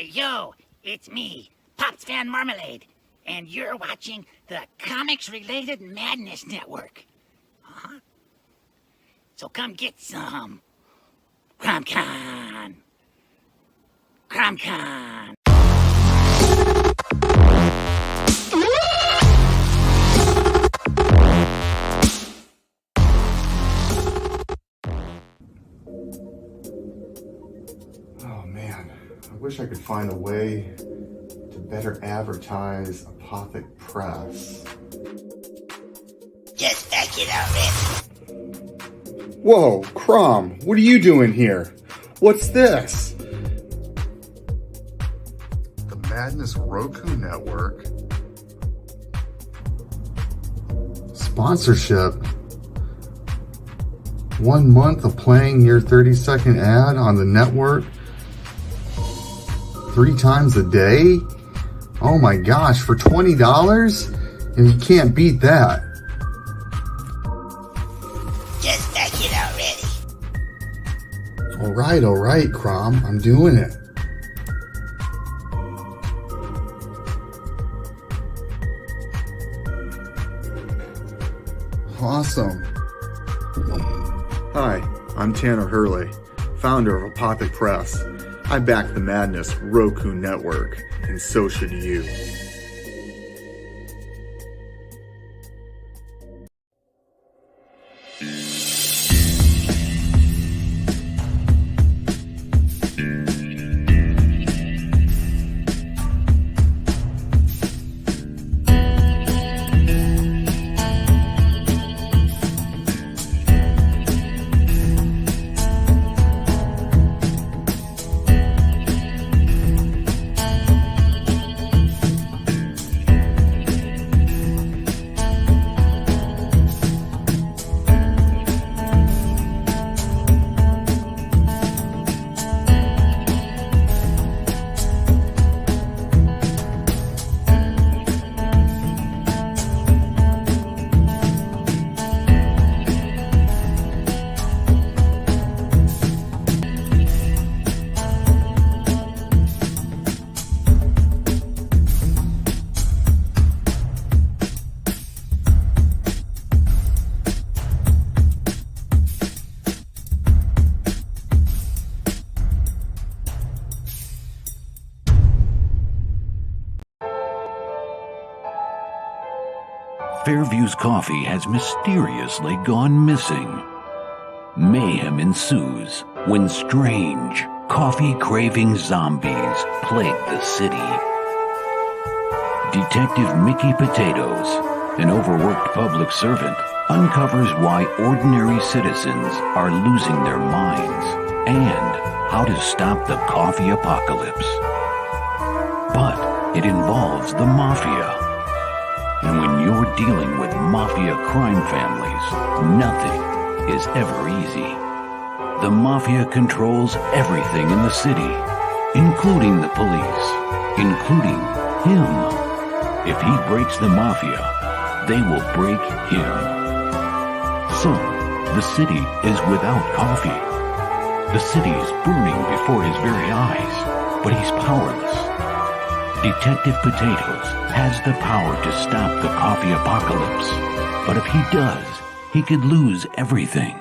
Hey, yo, it's me, Pops Fan Marmalade, and you're watching the Comics-Related Madness Network. Huh? So come get some. CromCon. CromCon. Oh man, I wish I could find a way to better advertise Apothic Press. Just back it already. Whoa, Crom, what are you doing here? What's this? The Madness Roku Network. Sponsorship. 1 month of playing your 30-second ad on the network 3 times a day? Oh my gosh, for $20? And you can't beat that. Just back it already. All right, Crom, I'm doing it. Awesome. Hi, I'm Tanner Hervey, founder of Apothic Press. I back the Madness Roku Network, and so should you. Fairview's coffee has mysteriously gone missing. Mayhem ensues when strange, coffee-craving zombies plague the city. Detective Mickey Potatoes, an overworked public servant, uncovers why ordinary citizens are losing their minds and how to stop the coffee apocalypse. But it involves the mafia. And when you're dealing with mafia crime families, nothing is ever easy. The mafia controls everything in the city, including the police, including him. If he breaks the mafia, they will break him. So, the city is without coffee. The city is burning before his very eyes, but he's powerless. Detective Potatoes has the power to stop the coffee apocalypse, but if he does, he could lose everything.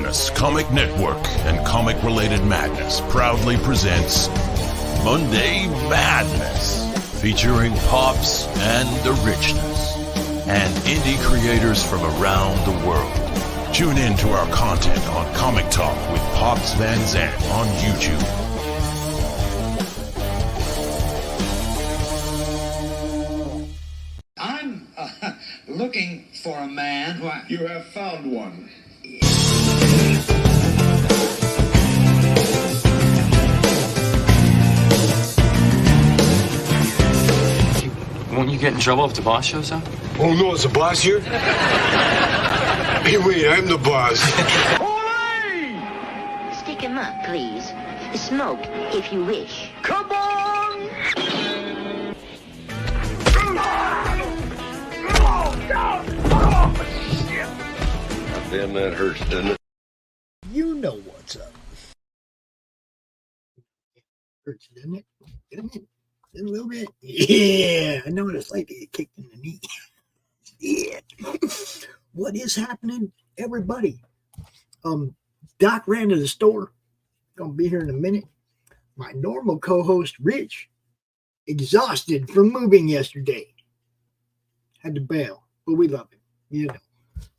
Richness Comic Network and comic-related madness proudly presents Monday Madness, featuring Pops and the Richness, and indie creators from around the world. Tune in to our content on Comic Talk with Pops Van Zandt on YouTube. I'm looking for a man who You have found one. Won't you get in trouble if the boss shows up? Oh no, is the boss here? Hey, wait, I'm the boss. Stick him up, please. Smoke, if you wish. Come on! Damn, that hurts, doesn't it? You know what's up. Hurts, doesn't it? Doesn't it? A little bit. Yeah, I know what it's like to get kicked in the knee. Yeah. What is happening, everybody? Doc ran to the store. Gonna be here in a minute. My normal co-host, Rich, exhausted from moving yesterday. Had to bail, but we love him. You know,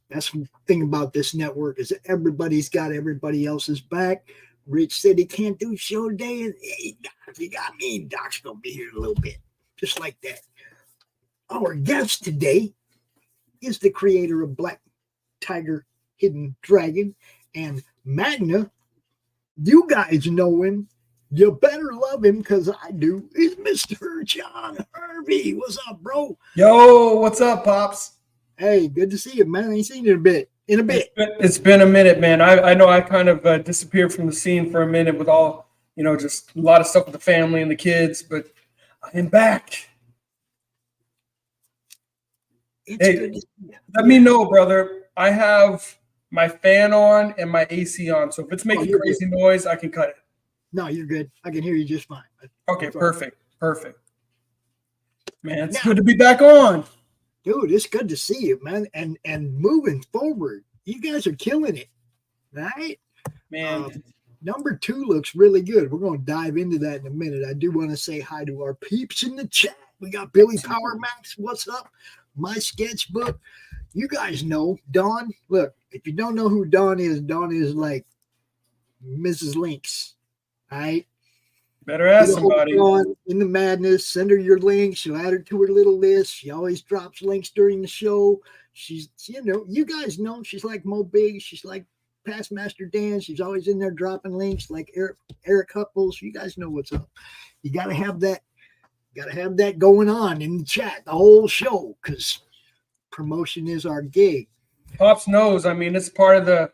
that's the thing about this network is that everybody's got everybody else's back. Rich said he can't do show today. And hey, Doc, you got me. Doc's gonna be here in a little bit, just like that. Our guest today is the creator of Black Tiger, Hidden Dragon, and Magna. You guys know him. You better love him because I do. It's Mr. John Hervey. What's up, bro? Yo, what's up, Pops? Hey, good to see you, man. I ain't seen you in a bit. It's been a minute, man. I know I kind of disappeared from the scene for a minute with all, just a lot of stuff with the family and the kids, but I am back. It's hey, good to see you. Let me know, brother. I have my fan on and my AC on, so if it's making crazy noise, I can cut it. No, you're good. I can hear you just fine. Okay, perfect. Man, it's good to be back on. Dude, it's good to see you, man. And moving forward, you guys are killing it, right? Man. Number 2 looks really good. We're going to dive into that in a minute. I do want to say hi to our peeps in the chat. We got Billy Power Max. What's up? My sketchbook. You guys know Dawn. Look, if you don't know who Dawn is like Mrs. Lynx. All right. Better ask somebody. In the madness, send her your links. She'll add her to her little list. She always drops links during the show. She's, you guys know she's like Mo Big. She's like Past Master Dan. She's always in there dropping links like Eric Hupples. You guys know what's up. You got to have that. Going on in the chat the whole show because promotion is our gig. Pops knows. I mean, it's part of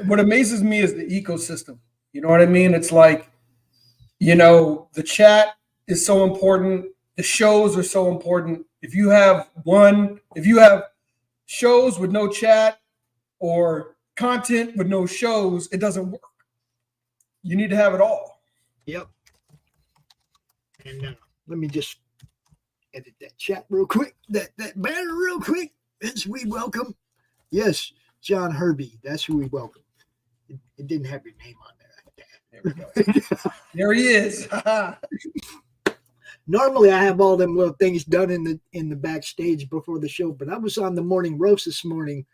what amazes me is the ecosystem. You know what I mean? It's like, the chat is so important. The shows are so important. If you have shows with no chat or content with no shows, it doesn't work. You need to have it all. Yep. And let me just edit that chat real quick. That banner real quick. As we welcome. Yes, John Hervey. That's who we welcome. It didn't have your name on there. There we go. There he is. Normally, I have all them little things done in the backstage before the show, but I was on the morning roast this morning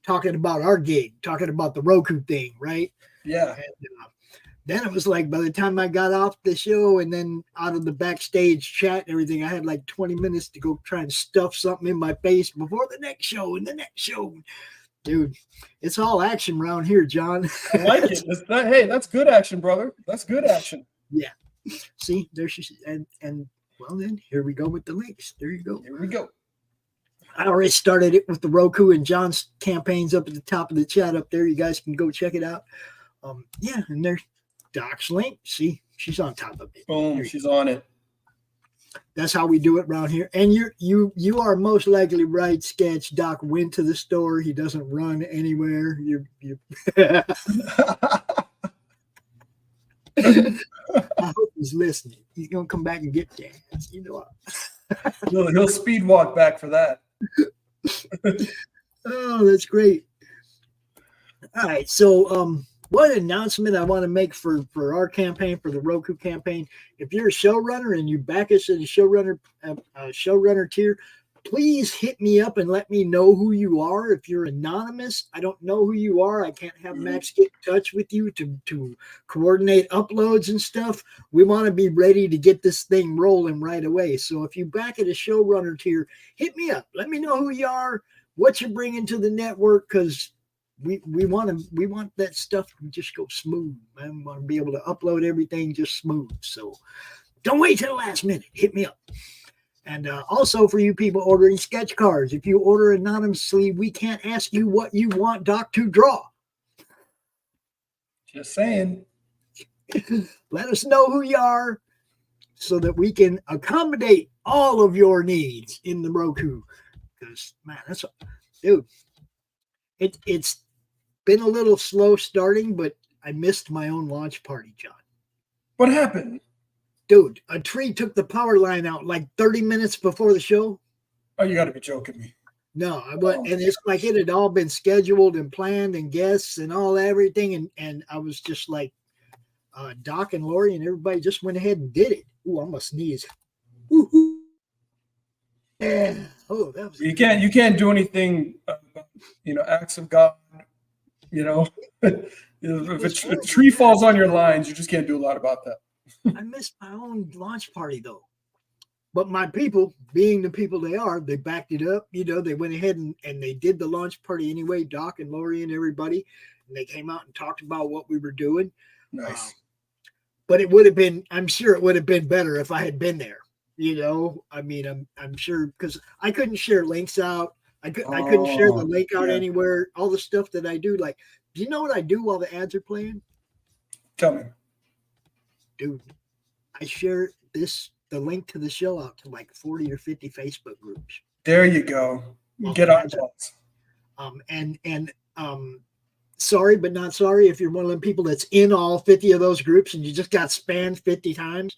talking about our gig, talking about the Roku thing, right? Yeah. And, then it was like by the time I got off the show and then out of the backstage chat and everything, I had like 20 minutes to go try and stuff something in my face before the next show and the next show. Dude, it's all action around here, John. I like it. Hey, that's good action, brother. That's good action. Yeah. See, there she is. And well, then here we go with the links. There you go. Here we go. I already started it with the Roku and John's campaigns up at the top of the chat up there. You guys can go check it out. Yeah, and there's Doc's link. See, she's on top of it. Boom, she's on it. That's how we do it around here. And you are most likely right, Sketch. Doc went to the store. He doesn't run anywhere. I hope he's listening. He's gonna come back and get Jazz. He'll speed walk back for that. Oh, that's great. All right. So, one announcement I want to make for our campaign, for the Roku campaign. If you're a showrunner and you back us at the showrunner tier, please hit me up and let me know who you are. If you're anonymous, I don't know who you are. I can't have Max get in touch with you to coordinate uploads and stuff. We want to be ready to get this thing rolling right away. So if you back at a showrunner tier, hit me up. Let me know who you are, what you're bringing to the network, because we want that stuff to just go smooth. I want to be able to upload everything just smooth. So don't wait till the last minute. Hit me up. And also for you people ordering sketch cards, if you order anonymously, we can't ask you what you want Doc to draw. Just saying. Let us know who you are so that we can accommodate all of your needs in the Roku. Because, man, dude, it's been a little slow starting, but I missed my own launch party, John. What happened? Dude, a tree took the power line out like 30 minutes before the show. Oh, you got to be joking me. No, I wasn't. And it's like it had all been scheduled and planned and guests and all everything. And I was just like, Doc and Lori and everybody just went ahead and did it. Ooh, I must sneeze. Ooh. Yeah. Oh, that was. You can't do anything. Acts of God. If a tree falls on your lines, you just can't do a lot about that. I missed my own launch party though. But my people, being the people they are, they backed it up. They went ahead and they did the launch party anyway, Doc and Lori and everybody. And they came out and talked about what we were doing. Nice. But it would have been, I'm sure it would have been better if I had been there. I mean, I'm sure, because I couldn't share links out. I couldn't share the link out anywhere. All the stuff that I do. Like, do you know what I do while the ads are playing? Tell me. Dude, I share the link to the show out to like 40 or 50 Facebook groups. There you go. Get on and sorry, but not sorry if you're one of them people that's in all 50 of those groups and you just got spammed 50 times.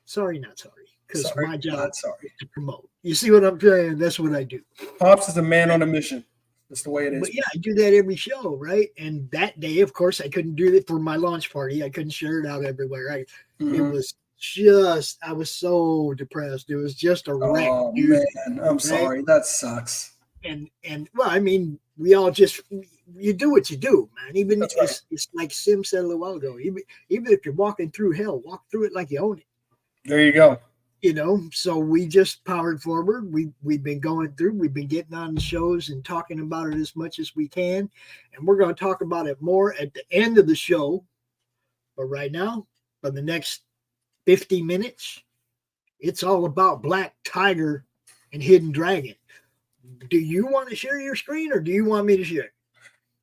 Sorry, not sorry. Because my job is to promote. You see what I'm saying? That's what I do. Pops is a man on a mission. That's the way it is. But yeah, I do that every show, right? And that day, of course, I couldn't do it for my launch party. I couldn't share it out everywhere. It was just, I was so depressed. It was just a wreck. Oh, man. I'm sorry. That sucks. And well, I mean, we all just, you do what you do, man. Even it's like Sim said a little while ago. Even if you're walking through hell, walk through it like you own it. There you go. So we just powered forward. We've been going through, we've been getting on the shows and talking about it as much as we can. And we're going to talk about it more at the end of the show. But right now, for the next 50 minutes, it's all about Black Tiger and Hidden Dragon. Do you want to share your screen or do you want me to share it?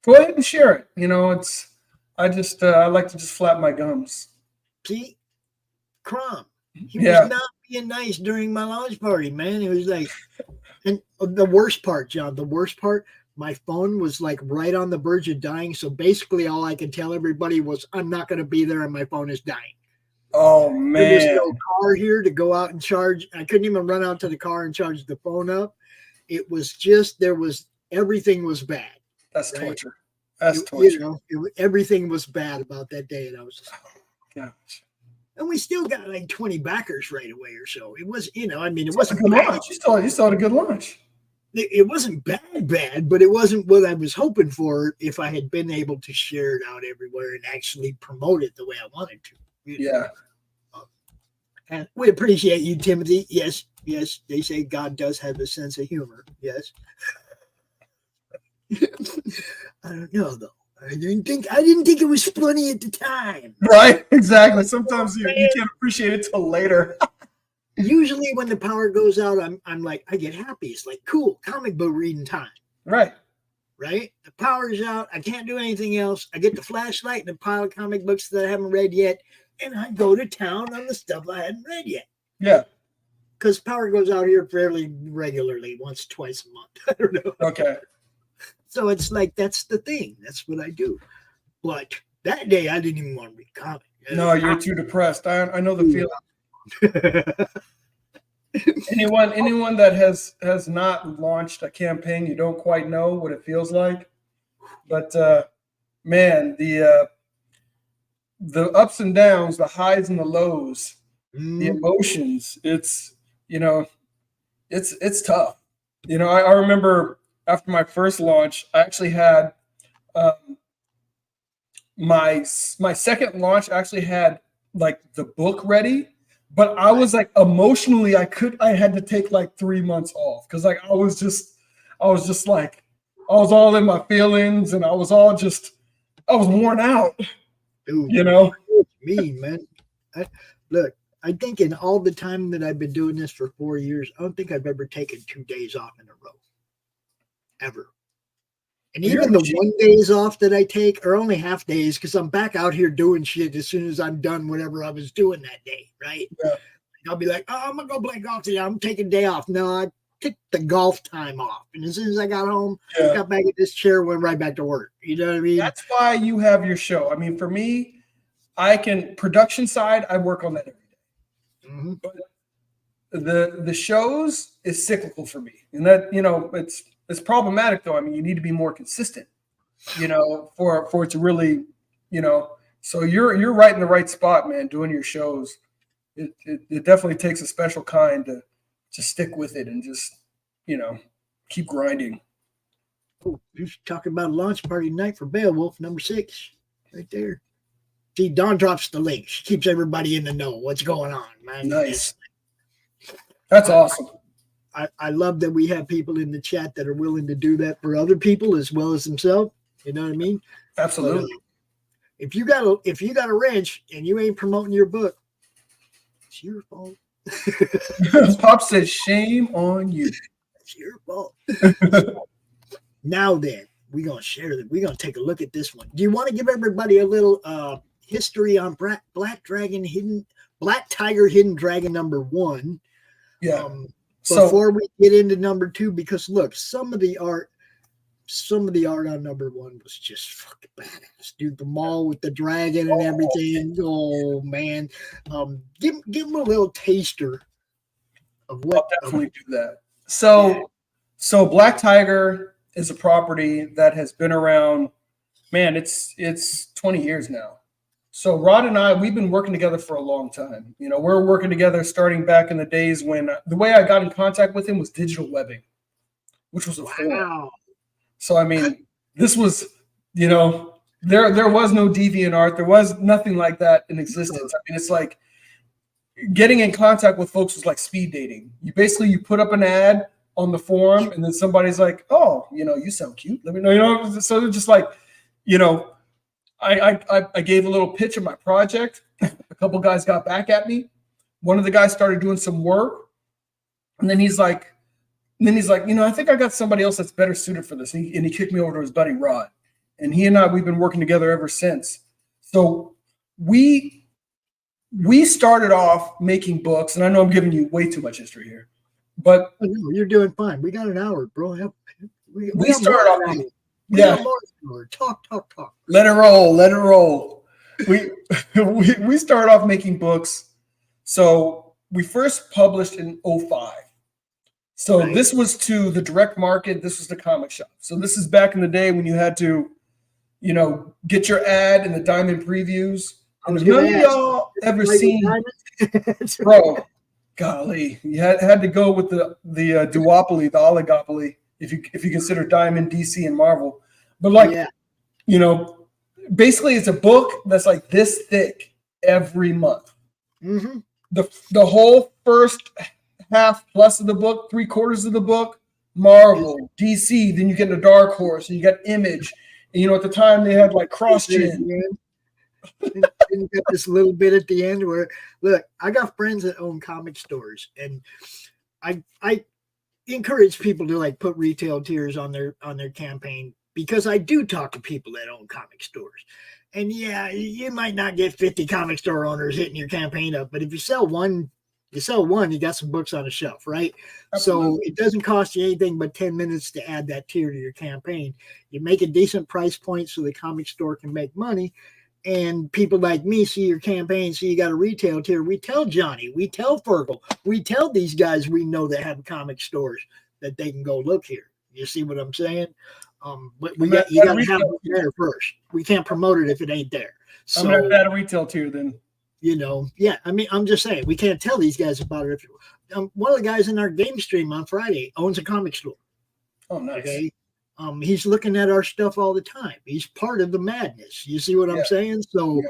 Go ahead and share it. I like to just flap my gums. See? Crom. He was not being nice during my launch party, man. It was like, and the worst part, John, my phone was like right on the verge of dying. So basically all I could tell everybody was I'm not going to be there and my phone is dying. Oh, man. There was no car here to go out and charge. I couldn't even run out to the car and charge the phone up. It was just, everything was bad. That's right? torture. That's torture. Everything was bad about that day. And I was just, gosh. And we still got like 20 backers right away or so. It was, it wasn't good launch. You still had a good launch. It wasn't bad, but it wasn't what I was hoping for if I had been able to share it out everywhere and actually promote it the way I wanted to. Yeah. And we appreciate you, Timothy. Yes, they say God does have a sense of humor. Yes. I don't know though. I didn't think it was funny at the time. Right, exactly. Sometimes you can't appreciate it till later. Usually when the power goes out, I'm like, I get happy. It's like, cool, comic book reading time. Right. The power's out. I can't do anything else. I get the flashlight and a pile of comic books that I haven't read yet, and I go to town on the stuff I hadn't read yet. Yeah. Because power goes out here fairly regularly, once, twice a month. I don't know. Okay. So it's like, that's the thing. That's what I do. But that day, I didn't even want to read comics. No, you're too depressed. I know the feeling. Anyone that has not launched a campaign, you don't quite know what it feels like. But man, the ups and downs, the highs and the lows, the emotions, it's it's tough. I remember after my first launch, I actually had my second launch actually had like the book ready, but I was like emotionally I had to take like 3 months off because like I was just like I was all in my feelings and I was worn out. Dude, me, man. Look, I think in all the time that I've been doing this for 4 years, I don't think I've ever taken 2 days off in a row. Ever. And even the 1 days off that I take are only half days because I'm back out here doing shit as soon as I'm done whatever I was doing that day, right? Yeah. I'll be like, oh, I'm going to go play golf today. I'm taking a day off. No, I took the golf time off. And as soon as I got home, got back in this chair, went right back to work. You know what I mean? That's why you have your show. I mean, for me, production side, I work on that every day. Mm-hmm. But the shows is cyclical for me. And that, it's problematic though. I mean, you need to be more consistent, for it to really, so you're right in the right spot, man, doing your shows. It definitely takes a special kind to stick with it and just, keep grinding. Oh, you're talking about a launch party tonight for Beowulf, number 6, right there. See, Dawn drops the link. She keeps everybody in the know what's going on, man. Nice. That's awesome. I love that we have people in the chat that are willing to do that for other people as well as themselves. You know what I mean? Absolutely. If you got a wrench and you ain't promoting your book, it's your fault. Pop says, shame on you. It's your fault. Now then, we're gonna share that. We're gonna take a look at this one. Do you want to give everybody a little history on Black Tiger Hidden Dragon number 1? Yeah. Before we get into number 2, because look, some of the art on number 1 was just fucking badass, dude. The mall with the dragon and everything. Oh man, give them a little taster of what. I'll definitely do that. So Black Tiger is a property that has been around. Man, it's 20 years now. So Rod and I, we've been working together for a long time. We're working together starting back in the days when the way I got in contact with him was digital webbing, which was a forum. So, I mean, this was, there was no DeviantArt. There was nothing like that in existence. I mean, it's like getting in contact with folks was like speed dating. You put up an ad on the forum and then somebody's like, oh, you sound cute. Let me know, So they're just like, I gave a little pitch of my project. A couple guys got back at me. One of the guys started doing some work. And then he's like, I think I got somebody else that's better suited for this. And he kicked me over to his buddy Rod. And he and I, we've been working together ever since. So we started off making books. And I know I'm giving you way too much history here. But you're doing fine. We got an hour, bro. We started off making. Yeah. Talk. Let it roll. We started off making books. So we first published in 2005. So This was to the direct market. This was the comic shop. So this is back in the day when you had to, get your ad in the Diamond previews. And none of y'all ever seen, bro, golly, you had to go with the duopoly, the oligopoly. If you consider Diamond, DC, and Marvel. But basically it's a book that's like this thick every month. Mm-hmm. The whole first half plus of the book, 3/4 of the book, Marvel, DC, then you get into Dark Horse, and you got Image. And, at the time they had like CrossGen. And you got this little bit at the end where, look, I got friends that own comic stores, and I encourage people to like put retail tiers on their campaign, because I do talk to people that own comic stores. And yeah, you might not get 50 comic store owners hitting your campaign up, but if you sell one, you got some books on the shelf, right? Absolutely. So it doesn't cost you anything but 10 minutes to add that tier to your campaign. You make a decent price point so the comic store can make money. And people like me see your campaign, see you got a retail tier. We tell Johnny, we tell Fergal, we tell these guys we know that have comic stores that they can go look here. You see what I'm saying? But you got to have it there first. We can't promote it if it ain't there. So, I'm gonna add a retail too. Then I mean, I'm just saying we can't tell these guys about it. One of the guys in our game stream on Friday owns a comic store. Oh, nice. Okay. He's looking at our stuff all the time. He's part of the madness. You see what I'm saying? So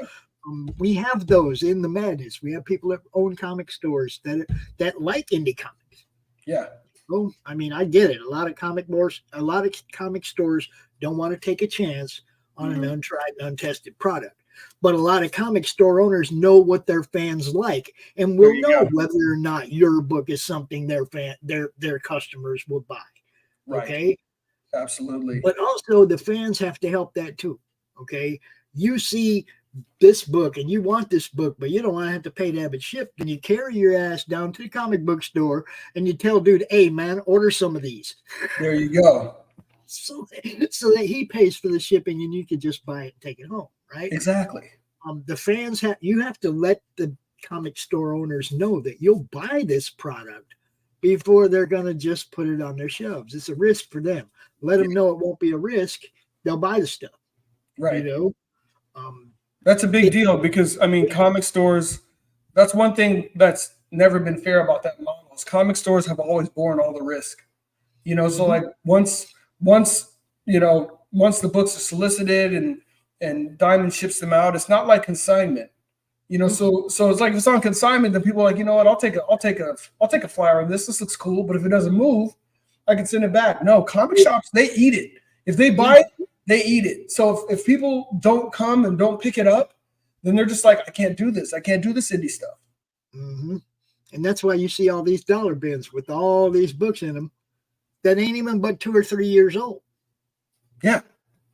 we have those in the madness. We have people that own comic stores that like indie comics. Yeah. Oh, I mean, I get it. A lot of comic stores don't want to take a chance on an untried and untested product. But a lot of comic store owners know what their fans like and will know whether or not your book is something their customers will buy. Right. Okay. Absolutely. But also the fans have to help that too. Okay. You see this book and you want this book, but you don't want to have to pay to have it shipped. And you carry your ass down to the comic book store and you tell dude, hey man, order some of these. There you go. So that he pays for the shipping and you can just buy it and take it home. Right. Exactly. The fans you have to let the comic store owners know that you'll buy this product before they're going to just put it on their shelves. It's a risk for them. Let them know it won't be a risk. They'll buy the stuff. Right. That's a big deal because, I mean, comic stores, that's one thing that's never been fair about that model is comic stores have always borne all the risk. So like once the books are solicited and Diamond ships them out, it's not like consignment. So it's like if it's on consignment, then people are like, you know what, I'll take a flyer on this. This looks cool, but if it doesn't move, I can send it back. No, comic shops, they eat it. If they buy it, they eat it. So if people don't come and don't pick it up, then they're just like, I can't do this. I can't do this indie stuff. Mm-hmm. And that's why you see all these dollar bins with all these books in them that ain't even but 2 or 3 years old. Yeah.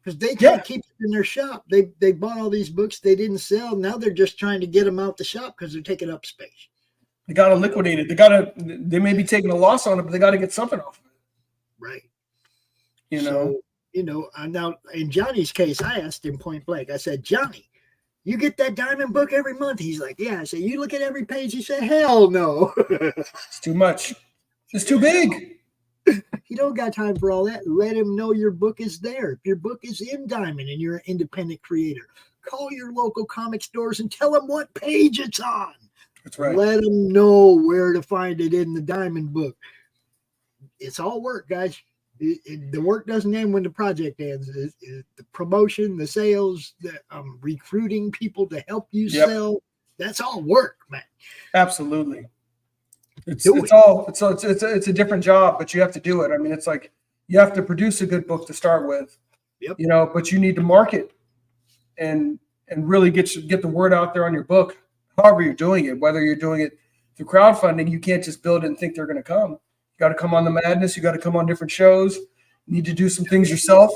Because they can't keep it in their shop. They bought all these books they didn't sell. Now they're just trying to get them out the shop because they're taking up space. They got to liquidate it. They may be taking a loss on it, but they got to get something off of it. Right. So, now in Johnny's case, I asked him point blank. I said, Johnny, you get that Diamond book every month? He's like, yeah. I said, you look at every page? He said, hell no. It's too much. It's too big. You don't got time for all that. Let him know your book is there. If your book is in Diamond and you're an independent creator, call your local comic stores and tell them what page it's on. That's right. Let them know where to find it in the Diamond book. It's all work, guys. The work doesn't end when the project ends. The promotion, the sales, the recruiting people to help you sell. That's all work, man. Absolutely. It's a different job, but you have to do it. I mean, it's like you have to produce a good book to start with, but you need to market and really get the word out there on your book. However you're doing it, whether you're doing it through crowdfunding, you can't just build it and think they're going to come. You got to come on the madness. You got to come on different shows. You need to do some things yourself.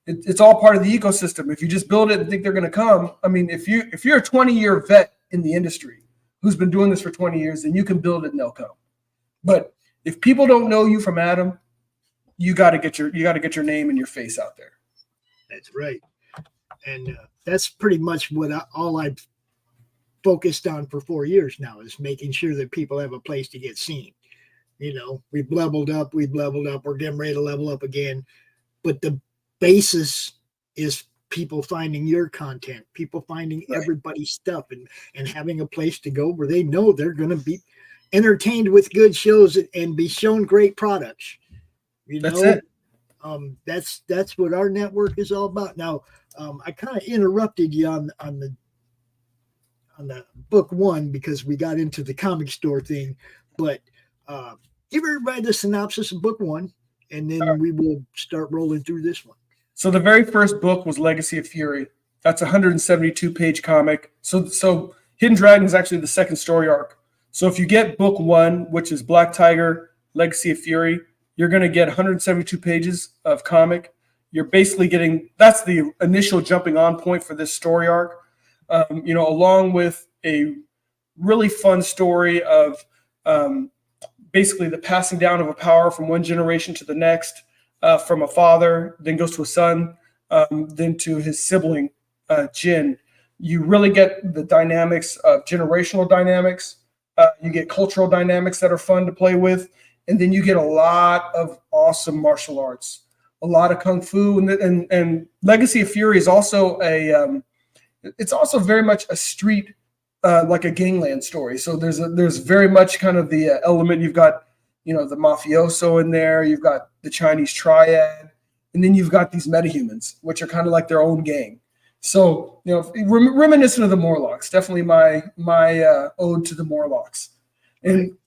It's all part of the ecosystem. If you just build it and think they're going to come, I mean, if you're a 20-year vet in the industry who's been doing this for 20 years, then you can build it and they'll come. But if people don't know you from Adam, you got to get your name and your face out there. That's right. And that's pretty much what all I've focused on for 4 years now is making sure that people have a place to get seen. We've leveled up, we're getting ready to level up again. But the basis is people finding your content, people finding everybody's stuff and having a place to go where they know they're going to be entertained with good shows and be shown great products. That's it. That's what our network is all about. Now, I kind of interrupted you on the book one because we got into the comic store thing, but give everybody the synopsis of book one, and then we will start rolling through this one. So the very first book was Legacy of Fury. That's a 172-page comic. So Hidden Dragon is actually the second story arc. So if you get book one, which is Black Tiger, Legacy of Fury, you're going to get 172 pages of comic. You're basically that's the initial jumping on point for this story arc, along with a really fun story of basically the passing down of a power from one generation to the next, from a father, then goes to a son, then to his sibling, Jin. You really get the dynamics of generational dynamics. You get cultural dynamics that are fun to play with. And then you get a lot of awesome martial arts. a lot of kung fu, and Legacy of Fury is also it's also very much a street, like a gangland story. So there's very much kind of the element. You've got, the mafioso in there. You've got the Chinese triad, and then you've got these metahumans, which are kind of like their own gang. So, reminiscent of the Morlocks, definitely my ode to the Morlocks. And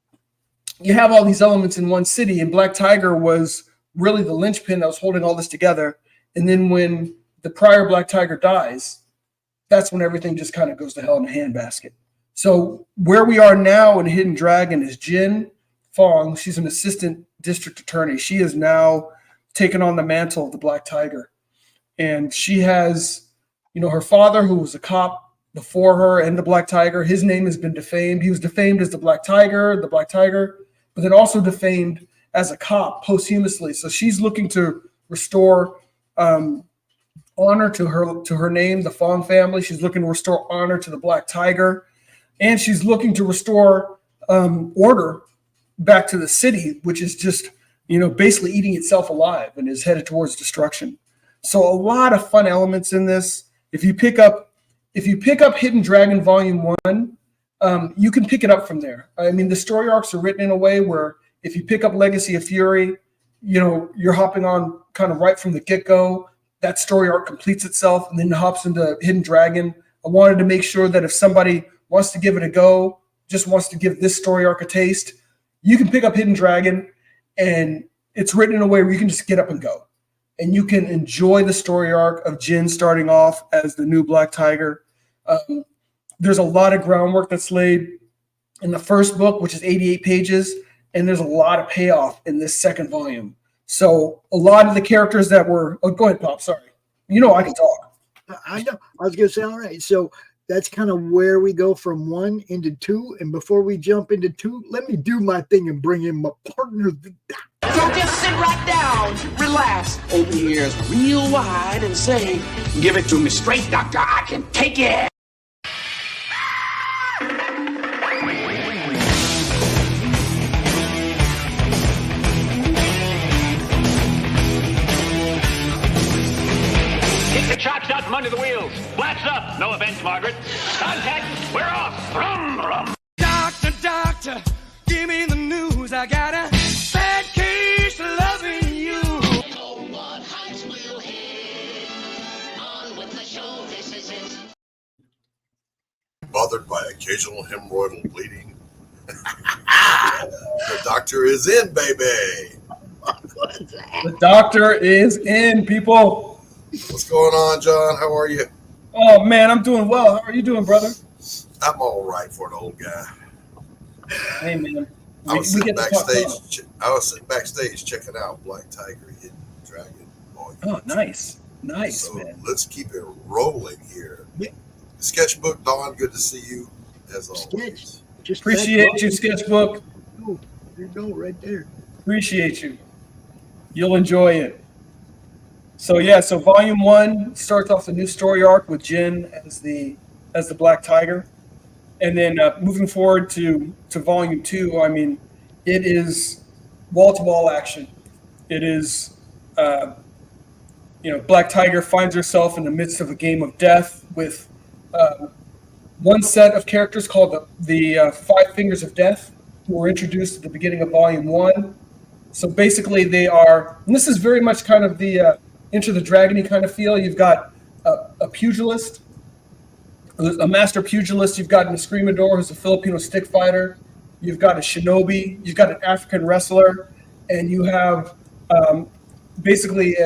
you have all these elements in one city, and Black Tiger was really the linchpin that was holding all this together. And then when the prior Black Tiger dies, that's when everything just kind of goes to hell in a handbasket. So where we are now in Hidden Dragon is Jin Fong. She's an assistant district attorney. She has now taken on the mantle of the Black Tiger. And she has, her father, who was a cop before her and the Black Tiger, his name has been defamed. He was defamed as the Black Tiger, but then also defamed as a cop posthumously. So she's looking to restore honor to her name, the Fong family. She's looking to restore honor to the Black Tiger, and she's looking to restore order back to the city, which is just basically eating itself alive and is headed towards destruction. So a lot of fun elements in this. If you pick up Hidden Dragon Volume 1, you can pick it up from there. I mean, the story arcs are written in a way where if you pick up Legacy of Fury, you're hopping on kind of right from the get-go. That story arc completes itself and then hops into Hidden Dragon. I wanted to make sure that if somebody wants to give it a go, just wants to give this story arc a taste, you can pick up Hidden Dragon, and it's written in a way where you can just get up and go. And you can enjoy the story arc of Jin starting off as the new Black Tiger. There's a lot of groundwork that's laid in the first book, which is 88 pages, and there's a lot of payoff in this second volume. So a lot of the characters that were... Oh, go ahead, Pop. Sorry. I can talk. I know. I was going to say, all right. So that's kind of where we go from 1 into 2. And before we jump into 2, let me do my thing and bring in my partner. So just sit right down, relax, open your ears real wide and say, give it to me straight, doctor, I can take it. Kick the chocks out from under the wheels. Blast up. No offense, Margaret. Contact. We're off. Rum, rum. Doctor, give me the news. I got a bad case of loving you. Oh, what heights will hit. On with the show. This is it. Bothered by occasional hemorrhoidal bleeding? The doctor is in, baby. The doctor is in, people. What's going on, John? How are you? Oh, man, I'm doing well. How are you doing, brother? I'm all right for an old guy. Hey, man. I was sitting backstage checking out Black Tiger, Hidden Dragon. Oh, nice. Nice, so man. Let's keep it rolling here. Yeah. Sketchbook, Don, good to see you, as always. Appreciate you, Sketchbook. Oh, there you go, right there. Appreciate you. You'll enjoy it. So Volume 1 starts off the new story arc with Jin as the Black Tiger, and then moving forward to Volume 2, I mean, it is wall-to-wall action. It is, Black Tiger finds herself in the midst of a game of death with one set of characters called the Five Fingers of Death, who were introduced at the beginning of Volume 1. So basically they are, and this is very much kind of the Enter the Dragon-y kind of feel. You've got a pugilist, a master pugilist. You've got an Escrimador, who's a Filipino stick fighter. You've got a shinobi. You've got an African wrestler. And you have basically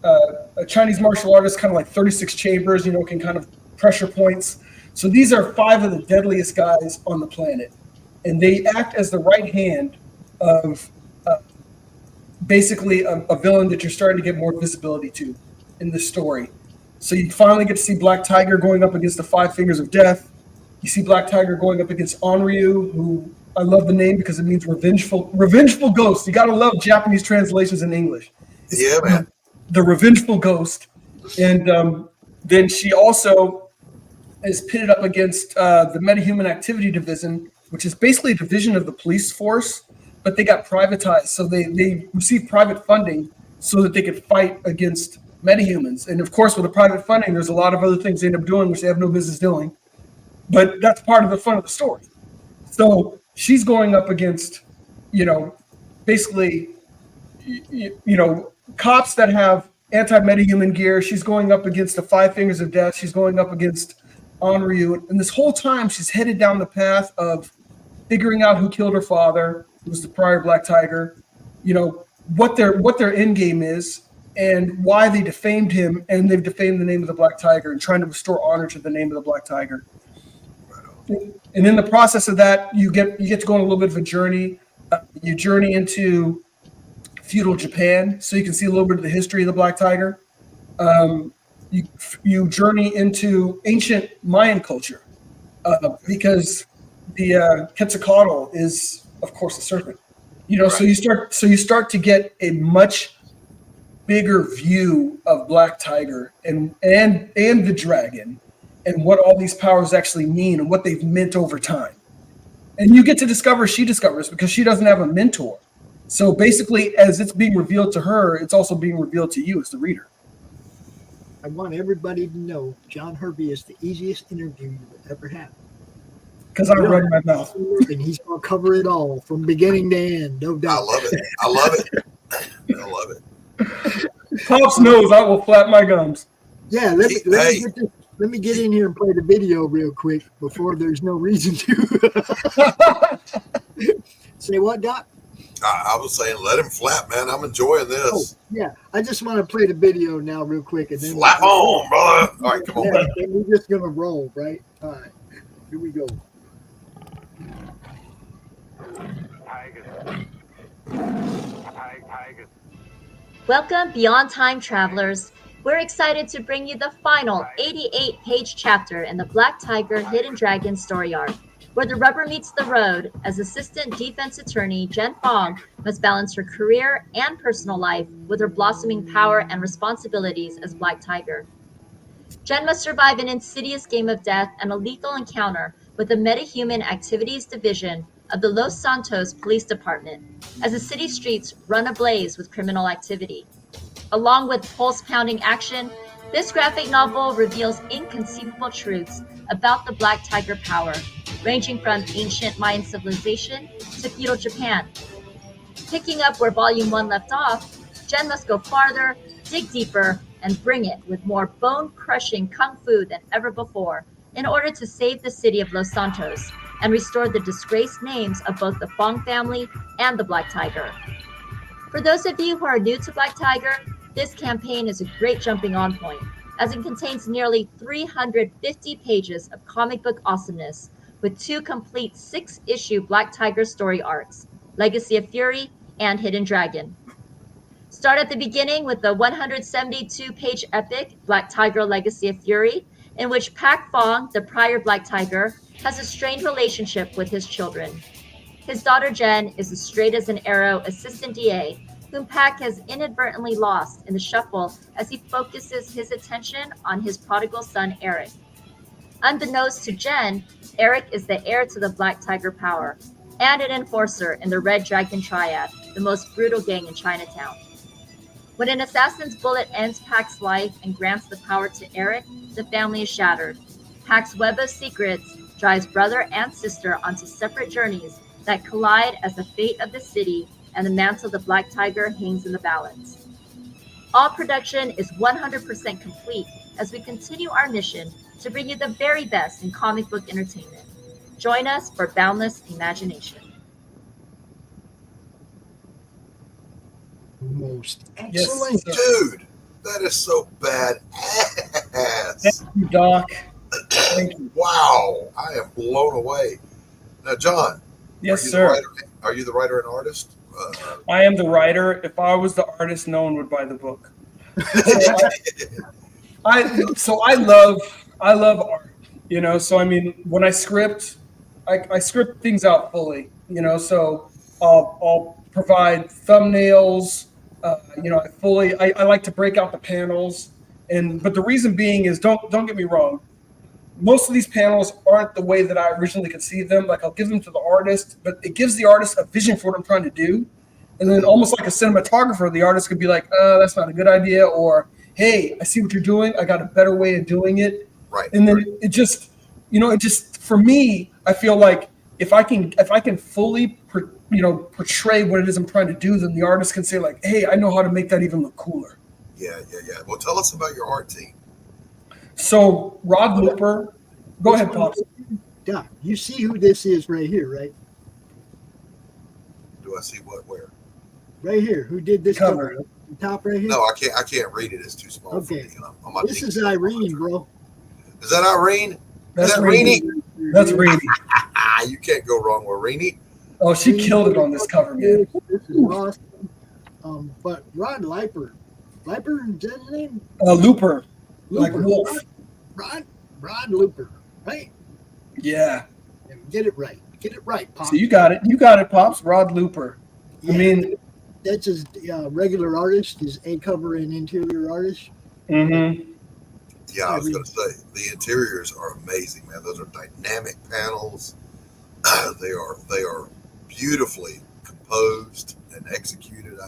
a Chinese martial artist, kind of like 36 chambers, can kind of pressure points. So these are 5 of the deadliest guys on the planet. And they act as the right hand of basically a villain that you're starting to get more visibility to in the story. So you finally get to see Black Tiger going up against the Five Fingers of Death. You see Black Tiger going up against Onryu, who I love the name because it means revengeful ghost. You got to love Japanese translations in English. Yeah, man. The revengeful ghost. And then she also is pitted up against the Metahuman Activity Division, which is basically a division of the police force, but they got privatized. So they received private funding so that they could fight against metahumans. And of course, with the private funding, there's a lot of other things they end up doing which they have no business doing. But that's part of the fun of the story. So she's going up against, basically, cops that have anti-metahuman gear. She's going up against the Five Fingers of Death. She's going up against Onryu. And this whole time, she's headed down the path of figuring out who killed her father, who was the prior Black Tiger, what their end game is, and why they defamed him, and they've defamed the name of the Black Tiger, and trying to restore honor to the name of the Black Tiger. And in the process of that, you get to go on a little bit of a journey. You journey into feudal Japan, so you can see a little bit of the history of the Black Tiger. You journey into ancient Mayan culture, because the Quetzalcoatl is, of course, a serpent. So you start to get a much bigger view of Black Tiger and the dragon, and what all these powers actually mean and what they've meant over time. And you get to discover, she discovers, because she doesn't have a mentor. So basically, as it's being revealed to her, it's also being revealed to you as the reader. I want everybody to know John Hervey is the easiest interview you will ever have. Because I read my mouth. And he's going to cover it all from beginning to end, no doubt. I love it. Pops knows I will flap my gums. Yeah, let me get in here and play the video real quick before there's no reason to. Say what, Doc? I was saying, let him flap, man. I'm enjoying this. Oh, yeah, I just want to play the video now real quick. And then flap on, brother. All right, come on. Yeah, and we're just going to roll, right? All right, here we go. Welcome, Beyond Time travelers. We're excited to bring you the final 88-page chapter in the Black Tiger Hidden Dragon story arc, where the rubber meets the road as Assistant Defense Attorney Jen Fong must balance her career and personal life with her blossoming power and responsibilities as Black Tiger. Jen must survive an insidious game of death and a lethal encounter with the Metahuman Activities Division of the Los Santos Police Department as the city streets run ablaze with criminal activity. Along with pulse-pounding action, this graphic novel reveals inconceivable truths about the Black Tiger power, ranging from ancient Mayan civilization to feudal Japan. Picking up where Volume 1 left off, Jen must go farther, dig deeper, and bring it with more bone-crushing kung fu than ever before in order to save the city of Los Santos and restore the disgraced names of both the Fong family and the Black Tiger. For those of you who are new to Black Tiger, this campaign is a great jumping on point, as it contains nearly 350 pages of comic book awesomeness with 2 complete 6-issue Black Tiger story arcs, Legacy of Fury and Hidden Dragon. Start at the beginning with the 172-page epic Black Tiger Legacy of Fury, in which Pak Fong, the prior Black Tiger, has a strained relationship with his children. His daughter Jen is as straight as an arrow assistant DA, whom Pak has inadvertently lost in the shuffle as he focuses his attention on his prodigal son Eric. Unbeknownst to Jen, Eric is the heir to the Black Tiger power and an enforcer in the Red Dragon Triad, the most brutal gang in Chinatown. When an assassin's bullet ends Pak's life and grants the power to Eric, the family is shattered. Pak's web of secrets drives brother and sister onto separate journeys that collide as the fate of the city and the mantle of the Black Tiger hangs in the balance. All production is 100% complete as we continue our mission to bring you the very best in comic book entertainment. Join us for boundless imagination. Most excellent. Dude, that is so badass. Thank you, Doc. Thank you. Wow, I am blown away. Now, John. Yes, sir. Are you the writer and artist? I am the writer. If I was the artist, no one would buy the book. I love art, So I mean, when I script, I script things out fully, So I'll provide thumbnails. I like to break out the panels, but the reason being is don't get me wrong. Most of these panels aren't the way that I originally conceived them. Like I'll give them to the artist, but it gives the artist a vision for what I'm trying to do. And then almost like a cinematographer, the artist could be like, that's not a good idea. Or, hey, I see what you're doing. I got a better way of doing it. Right. And then it just, for me, I feel like if I can fully, portray what it is I'm trying to do, then the artist can say like, hey, I know how to make that even look cooler. Yeah. Well, tell us about your art team. So Rod Looper, go ahead, Pops. Doc, you see who this is right here, right? Do I see what? Where? Right here. Who did this cover? The top right here. No, I can't read it. It's too small. Okay. For me. This is Irene, bro. Is that Irene? That's is that Rainey. That's Rainey. You can't go wrong with Rainey. Oh, she killed it on this cover, man. This is awesome. But Rod Looper, is that his name? Looper. Like wolf. Rod Looper, right? Yeah. Get it right. Get it right, Pops. So you got it. You got it, Pops. Rod Looper. Yeah. I mean, that's his regular artist, his A cover and interior artist. Mm-hmm. Yeah, I was going to say the interiors are amazing, man. Those are dynamic panels. They are beautifully composed and executed.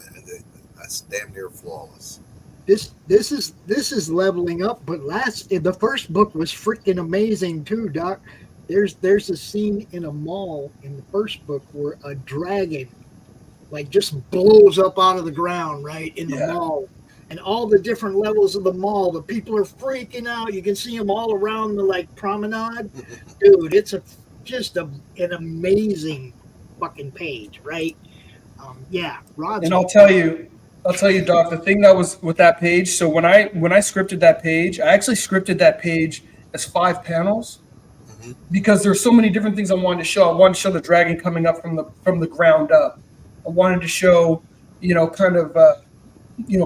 That's damn near flawless. This is leveling up, but the first book was freaking amazing too, Doc. There's a scene in a mall in the first book where a dragon like just blows up out of the ground right in the mall, and all the different levels of the mall, the people are freaking out. You can see them all around the like promenade. Dude, it's just an amazing fucking page, right? Rod's and I'll tell you, Doc, the thing that was with that page. So when I scripted that page, I actually scripted that page as 5 panels because there's so many different things I wanted to show. I wanted to show the dragon coming up from the ground up. I wanted to show,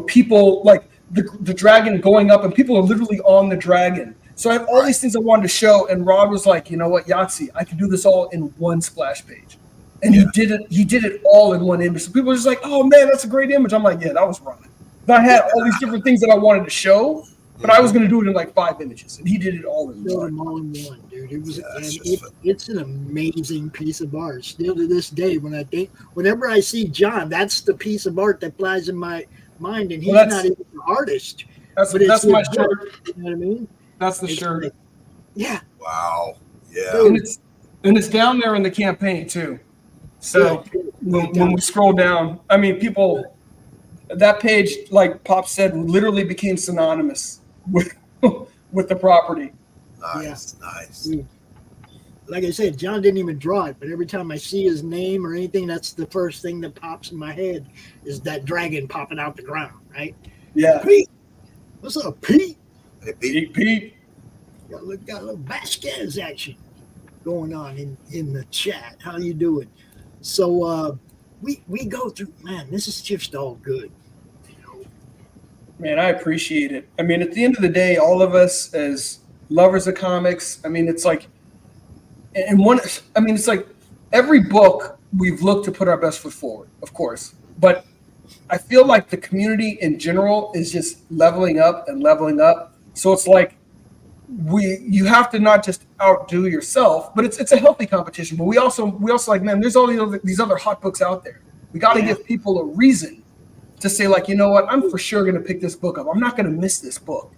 people like the dragon going up, and people are literally on the dragon. So I have all these things I wanted to show, and Rod was like, you know what, Yahtzee, I can do this all in one splash page. And he did it all in one image. So people are just like, oh man, that's a great image. I'm like, yeah, that was Rod. But I had all these different things that I wanted to show, but I was going to do it in like 5 images, and he did it all in one, dude. It was, it's an amazing piece of art. Still to this day, whenever I see John, that's the piece of art that flies in my mind, and he's not even an artist. That's my shirt. You know what I mean? That's the shirt. Yeah. Wow. Yeah. And it's down there in the campaign too. So when we scroll down, I mean, that page, like Pop said, literally became synonymous with the property. Nice. Like I said, John didn't even draw it, but every time I see his name or anything, that's the first thing that pops in my head is that dragon popping out the ground, right? Yeah. Pete, what's up, Pete? Hey, Pete. Got a little Vasquez action going on in the chat. How you doing? So we go through, man, this is just all good. Man, I appreciate it. I mean, at the end of the day, all of us as lovers of comics, I mean, it's like, it's like every book we've looked to put our best foot forward, of course. But I feel like the community in general is just leveling up and leveling up. So it's like you have to not just outdo yourself, but it's a healthy competition. But we also like, man, there's all these other hot books out there. We got to give people a reason to say, like, you know what, I'm for sure going to pick this book up. I'm not going to miss this book.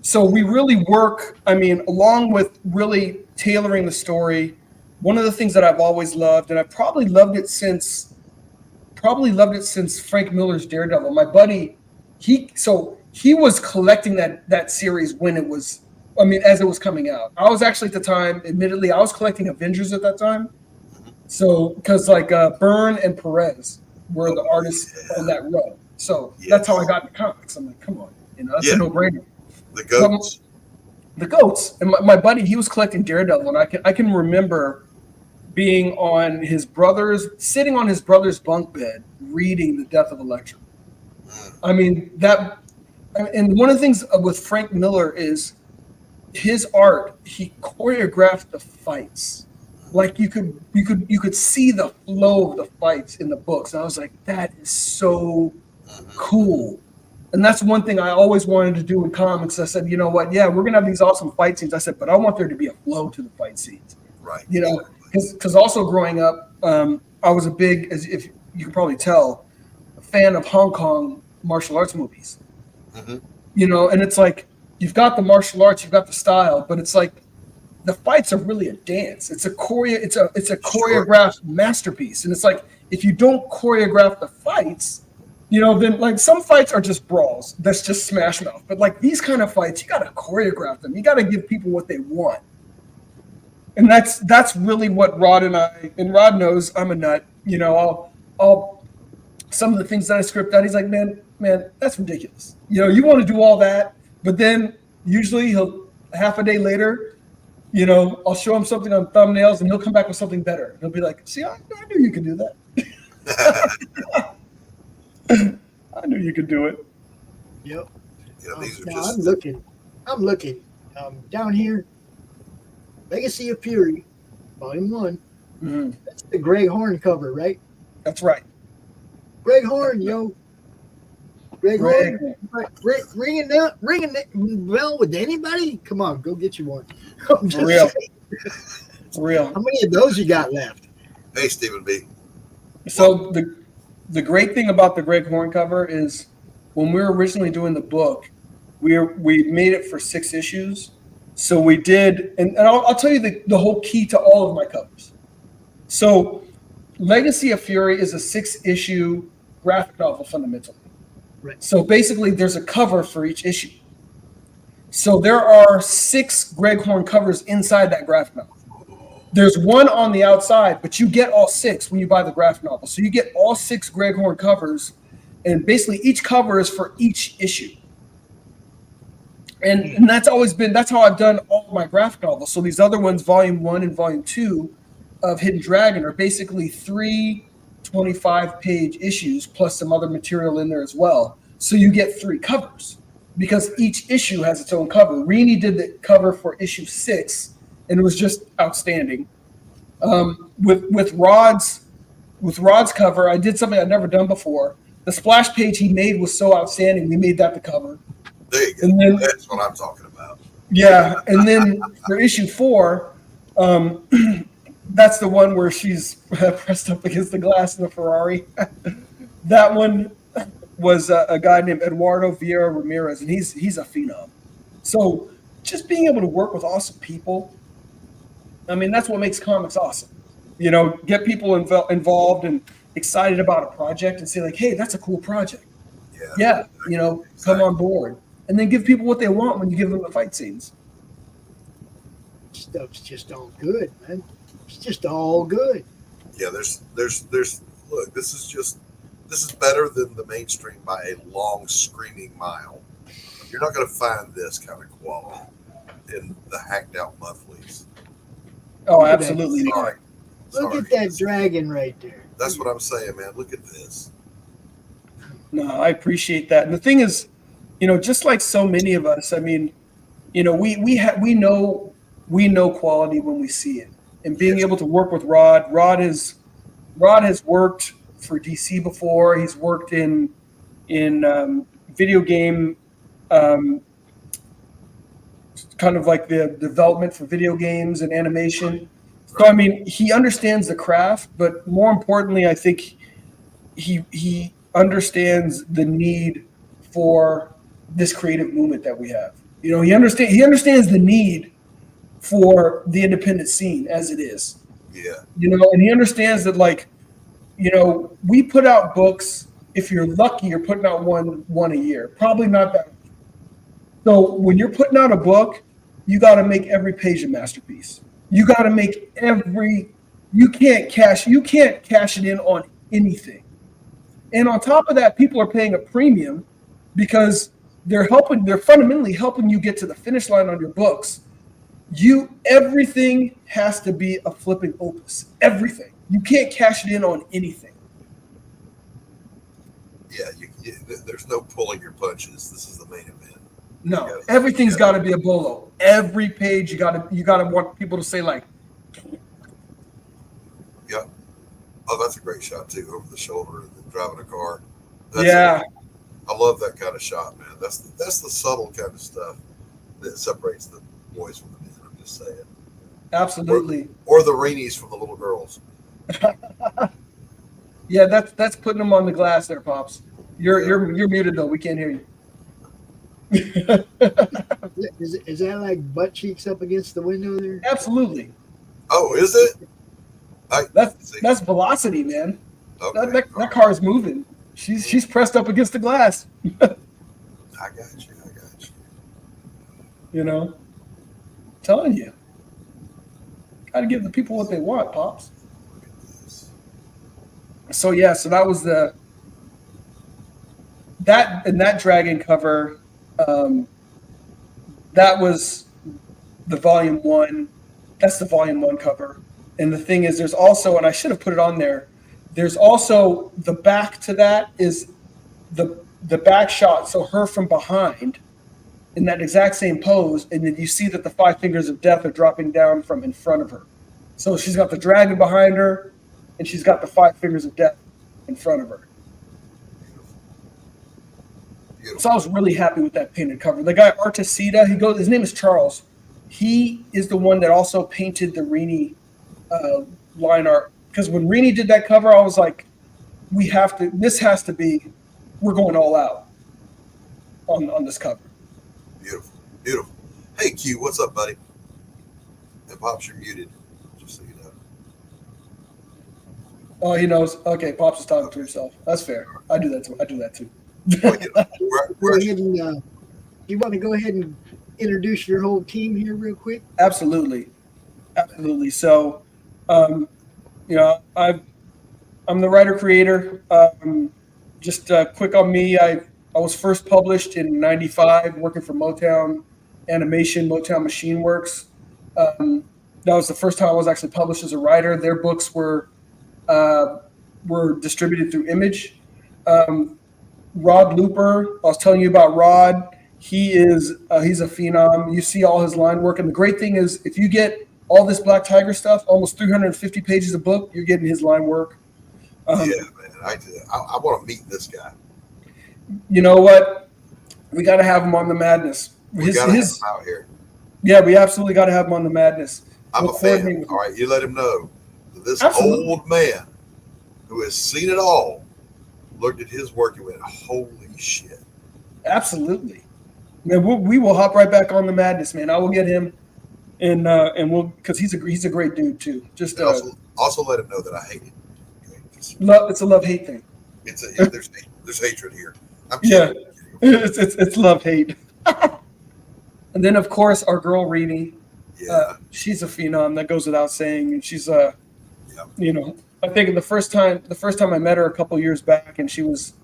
So we really work, I mean, along with really tailoring the story. One of the things that I've always loved, and I've probably loved it since Frank Miller's Daredevil. My buddy, he was collecting that series when it was, as it was coming out. I was actually at the time, admittedly, I was collecting Avengers at that time. So, because like Byrne and Perez were the artists on that run. So that's how I got into comics. I'm like, come on, that's a no-brainer. The goats. The goats. And my buddy, he was collecting Daredevil, and I can remember being sitting on his brother's bunk bed reading The Death of Elektra. I mean, and one of the things with Frank Miller is his art, he choreographed the fights. Like you could see the flow of the fights in the books. And I was like, that is so cool. And that's one thing I always wanted to do in comics. I said, you know what? Yeah, we're going to have these awesome fight scenes. I said, but I want there to be a flow to the fight scenes. Right. Because also growing up, I was a big, you can probably tell, a fan of Hong Kong martial arts movies. Mm-hmm. You know, and it's like you've got the martial arts, you've got the style, but it's like the fights are really a dance. It's a choreographed masterpiece. And it's like if you don't choreograph the fights, you know, then like some fights are just brawls. That's just smash mouth. But like these kind of fights, you got to choreograph them. You got to give people what they want. And that's really what Rod and Rod knows I'm a nut. You know, I'll some of the things that I script out, he's like, man, that's ridiculous. You know, you want to do all that, but then usually he'll half a day later, you know, I'll show him something on thumbnails and he'll come back with something better. He'll be like, see, I knew you could do that. I knew you could do it. Yep. Yeah, these are now just. I'm looking down here. Legacy of Fury, Volume 1. Mm-hmm. That's the Greg Horn cover, right? That's right. Greg Horn, yo. Greg Horn, ringing that bell with anybody? Come on, go get you one. For real. For real. How many of those you got left? Hey, Stephen B. So the great thing about the Greg Horn cover is when we were originally doing the book, we made it for 6 issues. So we did, and I'll tell you the whole key to all of my covers. So Legacy of Fury is a 6-issue graphic novel fundamentally. Right. So basically there's a cover for each issue. So there are 6 Greg Horn covers inside that graphic novel. There's one on the outside, but you get all 6 when you buy the graphic novel. So you get all 6 Greg Horn covers, and basically each cover is for each issue. And that's how I've done all of my graphic novels. So these other ones, Volume 1 and Volume 2 of Hidden Dragon, are basically 3 25-page issues plus some other material in there as well. So you get 3 covers because each issue has its own cover. Reenie did the cover for issue 6, and it was just outstanding. With Rod's cover, I did something I'd never done before. The splash page he made was so outstanding, we made that the cover. There you go. And then, that's what I'm talking about. Yeah, and then for issue 4, that's the one where she's pressed up against the glass in the Ferrari. That one was a guy named Eduardo Vieira Ramirez, and he's a phenom. So just being able to work with awesome people, I mean, that's what makes comics awesome. You know, get people involved and excited about a project and say like, hey, that's a cool project. Yeah, you know, come on board. And then give people what they want when you give them the fight scenes. Stuff's just all good, man. It's just all good. Yeah, there's look, this is better than the mainstream by a long screaming mile. You're not going to find this kind of quality in the hacked out monthlies. Oh, absolutely. Sorry. Look at that dragon right there. That's what I'm saying, man. Look at this. No, I appreciate that. And the thing is, you know, just like so many of us, I mean, you know, we know quality when we see it. And being able to work with Rod has worked for DC before. He's worked in video game, kind of like the development for video games and animation. So I mean, he understands the craft, but more importantly, I think he understands the need for this creative movement that we have. You know, he understands the need for the independent scene as it is. Yeah. You know, and he understands that, like, you know, we put out books. If you're lucky, you're putting out one a year. Probably not that. So when you're putting out a book, you got to make every page a masterpiece. You got to make you can't cash it in on anything. And on top of that, people are paying a premium because they're fundamentally helping you get to the finish line on your books. Everything has to be a flipping opus. Everything. You can't cash it in on anything. Yeah, there's no pulling your punches. This is the main event. No, everything's got to be a bolo. Every page you got to want people to say like. Yep. Oh, that's a great shot too, over the shoulder and driving a car. I love that kind of shot, man. That's the subtle kind of stuff that separates the boys from the men. I'm just saying. Absolutely. Or the Rainies from the little girls. Yeah, that's putting them on the glass there, Pops. You're muted though. We can't hear you. Is that like butt cheeks up against the window there? Absolutely. Oh, is it? That's velocity, man. Okay. That car is moving. She's pressed up against the glass. I got you. You know, telling you, gotta give the people what they want, Pops. So yeah, so that was that dragon cover. That was the volume 1. That's the volume 1 cover. And the thing is, there's also, and I should have put it on there. There's also the back to that is the back shot. So her from behind in that exact same pose. And then you see that the 5 fingers of death are dropping down from in front of her. So she's got the dragon behind her and she's got the 5 fingers of death in front of her. So I was really happy with that painted cover. The guy Artisita, his name is Charles. He is the one that also painted the Rini line art. Because when Rini did that cover, I was like, this has to be, we're going all out on this cover. Beautiful. Hey Q, what's up, buddy? And Pops, you're muted, just so you know. Oh, he knows. Okay, Pops is talking to himself. That's fair. I do that too. Go ahead and, you want to go ahead and introduce your whole team here real quick? Absolutely. So, I'm the writer creator. Just quick on me. I was first published in '95, working for Motown Animation, Motown Machine Works. That was the first time I was actually published as a writer. Their books were distributed through Image. Rod Looper, I was telling you about Rod. He's a phenom. You see all his line work, and the great thing is, if you get all this Black Tiger stuff, almost 350 pages of book, you're getting his line work. Yeah, man, I want to meet this guy. You know what? We got to have him on the Madness. We got to have him out here. Yeah, we absolutely got to have him on the Madness. I'm a fan. All right, you let him know that this old man who has seen it all looked at his work and went, "Holy shit!" Absolutely, man. We will hop right back on the Madness, man. I will get him, and we'll, because he's a great dude too. Just also let him know that I hate him. Love. It's a love-hate thing. There's hatred here. I'm yeah, kidding. it's love-hate. And then of course our girl Rini. Yeah. She's a phenom. That goes without saying. And she's I think the first time I met her a couple years back, and she was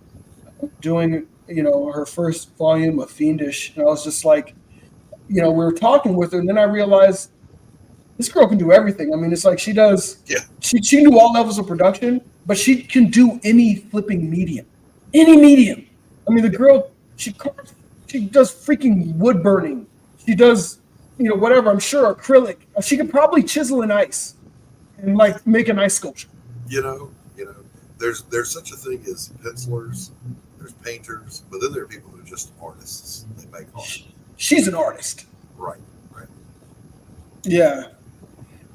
doing, her first volume of Fiendish, and I was just like, we were talking with her, and then I realized this girl can do everything. I mean, it's like she does. Yeah. She knew all levels of production, but she can do any flipping medium, any medium. I mean, the girl, she does freaking wood burning. She does, whatever. I'm sure acrylic. She could probably chisel in ice and like make an ice sculpture. There's such a thing as pencilers, there's painters, but then there are people who are just artists. They make art. She's an artist. Right. Yeah.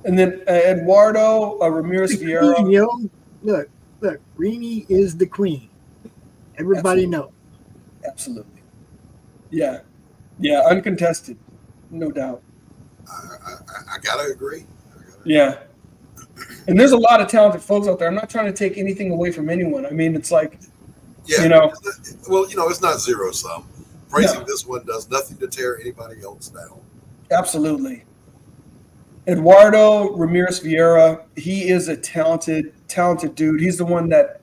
And then Eduardo Ramirez Vieira. Look, Rini is the queen. Everybody knows. Absolutely. Yeah, uncontested, no doubt. I gotta agree. Yeah. And there's a lot of talented folks out there. I'm not trying to take anything away from anyone. I mean, it's like, it's not zero sum. Praising this one does nothing to tear anybody else down. Absolutely. Eduardo Ramirez Vieira, he is a talented dude. He's the one that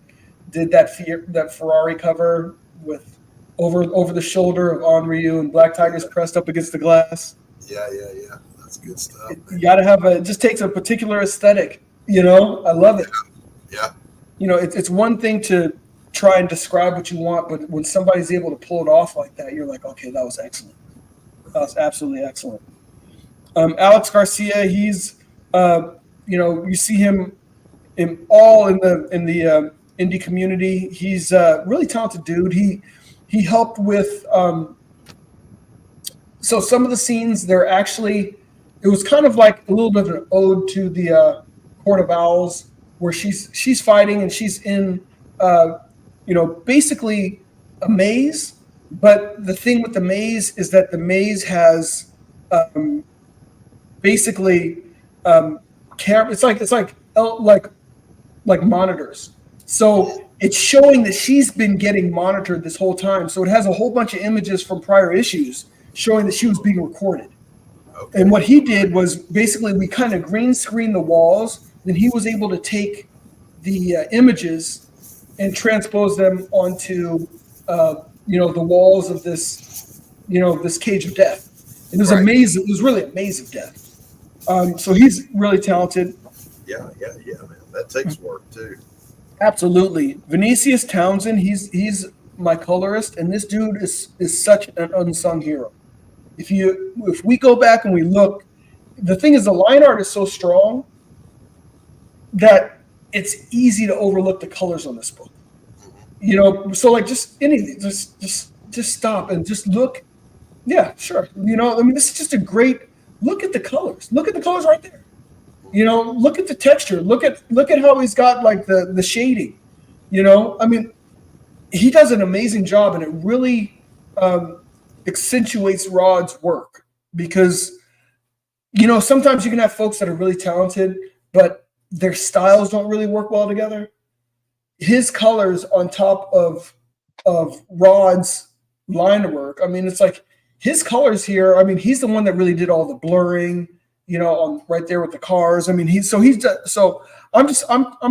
did that Ferrari cover with over the shoulder of Onryu and Black Tigers pressed up against the glass. Yeah. That's good stuff. You got to have it just takes a particular aesthetic. I love it. Yeah. It's one thing to try and describe what you want, but when somebody's able to pull it off like that, you're like, okay, that was excellent. That was absolutely excellent. Alex Garcia, he's, you see him in the indie community. He's a really talented dude. He helped with, so some of the scenes, it was kind of like a little bit of an ode to the Court of Owls where she's fighting and she's in, basically a maze. But the thing with the maze is that the maze has basically it's like monitors. So it's showing that she's been getting monitored this whole time. So it has a whole bunch of images from prior issues showing that she was being recorded. Okay. And what he did was basically we kind of green screened the walls, and he was able to take the images and transpose them onto the walls of this this cage of death. It was amazing. It was really amazing death. So he's really talented. Yeah, man. That takes work too. Absolutely. Vinicius Townsend, he's my colorist, and this dude is such an unsung hero. If we go back and we look, the thing is the line art is so strong that it's easy to overlook the colors on this book. So like just stop and just look. Yeah, sure. This is just a great look at the colors. Look at the colors right there. Look at the texture. Look at how he's got like the shading. He does an amazing job, and it really accentuates Rod's work because sometimes you can have folks that are really talented, but their styles don't really work well together. His colors on top of Rod's line work. It's like his colors here. He's the one that really did all the blurring. On right there with the cars. I'm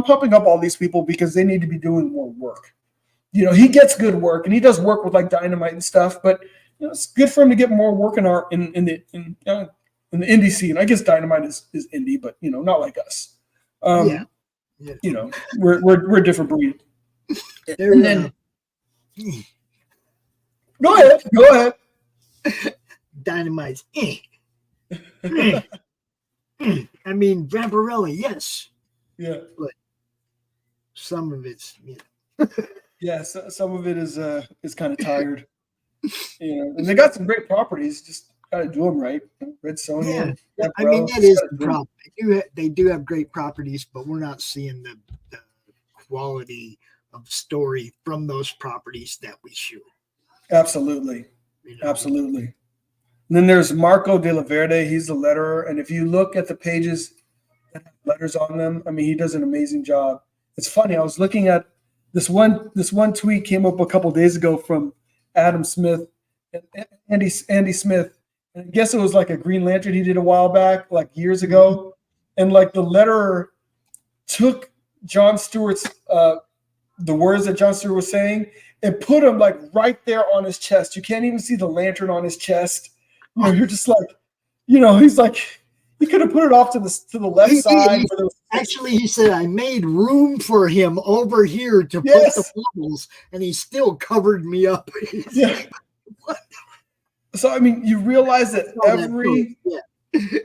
pumping up all these people because they need to be doing more work. He gets good work and he does work with like Dynamite and stuff, but it's good for him to get more work in the indie scene. I guess Dynamite is indie, but not like us. We're a different breed. And then go ahead. Dynamite's Vampirella, yes. Yeah. But some of it's, Yeah, so, some of it is kind of tired. And they got some great properties, just got to do them right. Red Sonja. Yeah. That is the problem. They do have great properties, but we're not seeing the quality of story from those properties that we shoot. Absolutely. Absolutely. And then there's Marco de la Verde. He's the letterer. And if you look at the pages that have letters on them, he does an amazing job. It's funny. I was looking at this one tweet came up a couple days ago from Adam Smith, Andy Smith. And I guess it was like a Green Lantern he did a while back, like years ago. And like the letterer took John Stewart's, the words that John Stewart was saying and put them like right there on his chest. You can't even see the lantern on his chest. You're just like, he's like, he could have put it off to the left side. Actually, he said, I made room for him over here to put the bubbles, and he still covered me up. Yeah. So, you realize that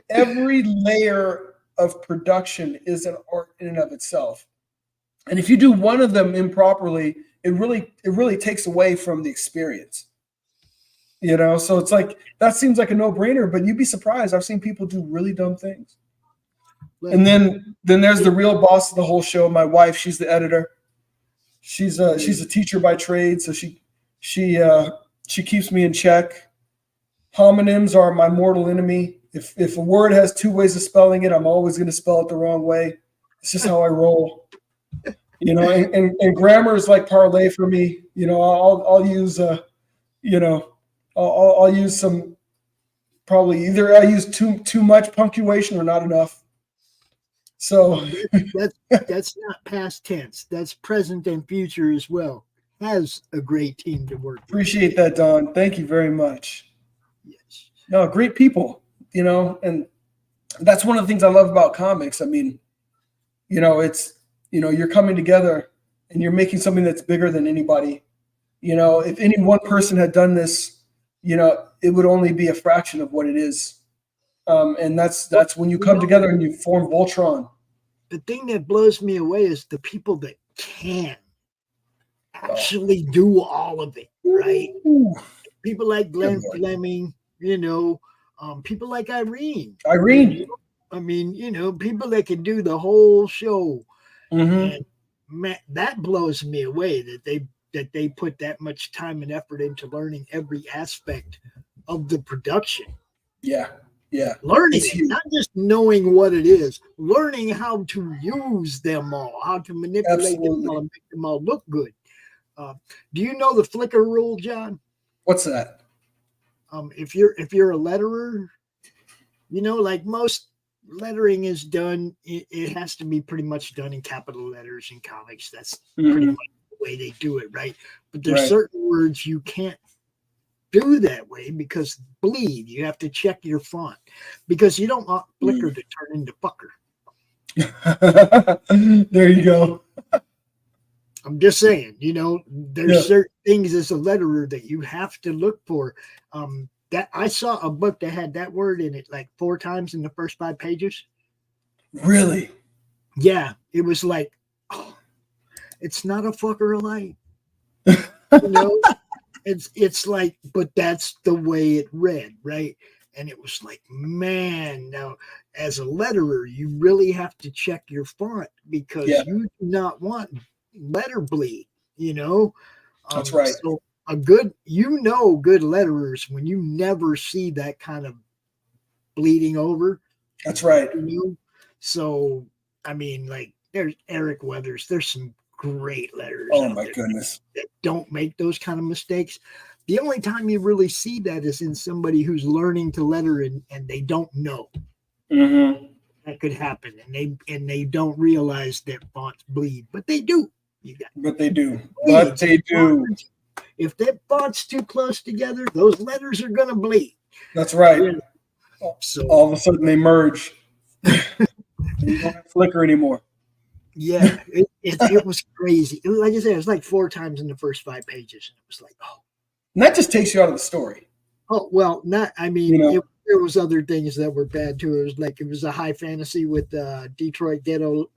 every layer of production is an art in and of itself. And if you do one of them improperly, it really takes away from the experience. So it's like that seems like a no-brainer, but you'd be surprised. I've seen people do really dumb things. And then there's the real boss of the whole show, my wife. She's the editor. She's a teacher by trade, so she keeps me in check. Homonyms are my mortal enemy. If a word has two ways of spelling it, I'm always going to spell it the wrong way. It's just how I roll. And grammar is like parlay for me. I'll use I'll use some, probably either I use too much punctuation or not enough. So that's not past tense. That's present and future as well. Has a great team to work with. Appreciate that, Don. Thank you very much. Yes. No, great people, and that's one of the things I love about comics. It's, you're coming together and you're making something that's bigger than anybody. If any one person had done this, it would only be a fraction of what it is. And that's when you come together and you form Voltron. The thing that blows me away is the people that can actually do all of it, right? People like Glenn Fleming, people like Irene. People that can do the whole show. And man, that blows me away that they put that much time and effort into learning every aspect of the production. Yeah. Learning it, not just knowing what it is, learning how to use them all, how to manipulate them all and make them all look good. Do you know the flicker rule, John? What's that? If you're a letterer, like most lettering is done, it has to be pretty much done in capital letters in comics. That's pretty much the way they do it, right? But there's certain words you can't do that way because bleed. You have to check your font because you don't want flicker to turn into fucker. There you go. I'm just saying, there's certain things as a letterer that you have to look for. That I saw a book that had that word in it like 4 times in the first 5 pages. Really? Yeah, it was like, it's not a fucker alike. It's like, but that's the way it read, right? And it was like, man, now as a letterer, you really have to check your font because you do not want letter bleed, That's right. So good letterers when you never see that kind of bleeding over. That's right. So I mean, like there's Eric Weathers, there's some great letters. Oh my goodness. That don't make those kind of mistakes. The only time you really see that is in somebody who's learning to letter and they don't know. That could happen, and they don't realize that fonts bleed, but they do. But they do. If that font's too close together, those letters are gonna bleed. That's right. So all of a sudden they merge. You don't have flicker anymore. Yeah, it was crazy. Like I said, it was like 4 times in the first 5 pages. It was like, and that just takes you out of the story. Oh well, there was other things that were bad too. It was a high fantasy with Detroit ghetto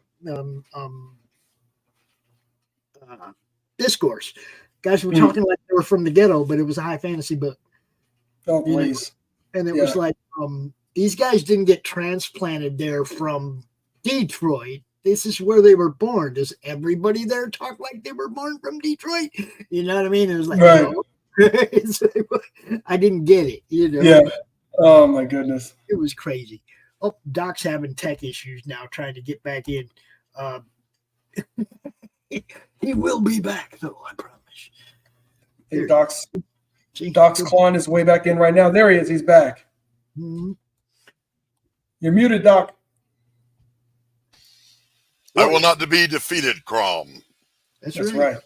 discourse. Guys were talking like they were from the ghetto, but it was a high fantasy book. Oh please! And it was like these guys didn't get transplanted there from Detroit. This is where they were born. Does everybody there talk like they were born from Detroit? You know what I mean? It was like, I didn't get it. Yeah. Oh my goodness. It was crazy. Oh, Doc's having tech issues now, trying to get back in. He will be back, though. I promise. I think Doc's clawing his way back in right now. There he is. He's back. Mm-hmm. You're muted, Doc. I will not be defeated, Crom. That's right.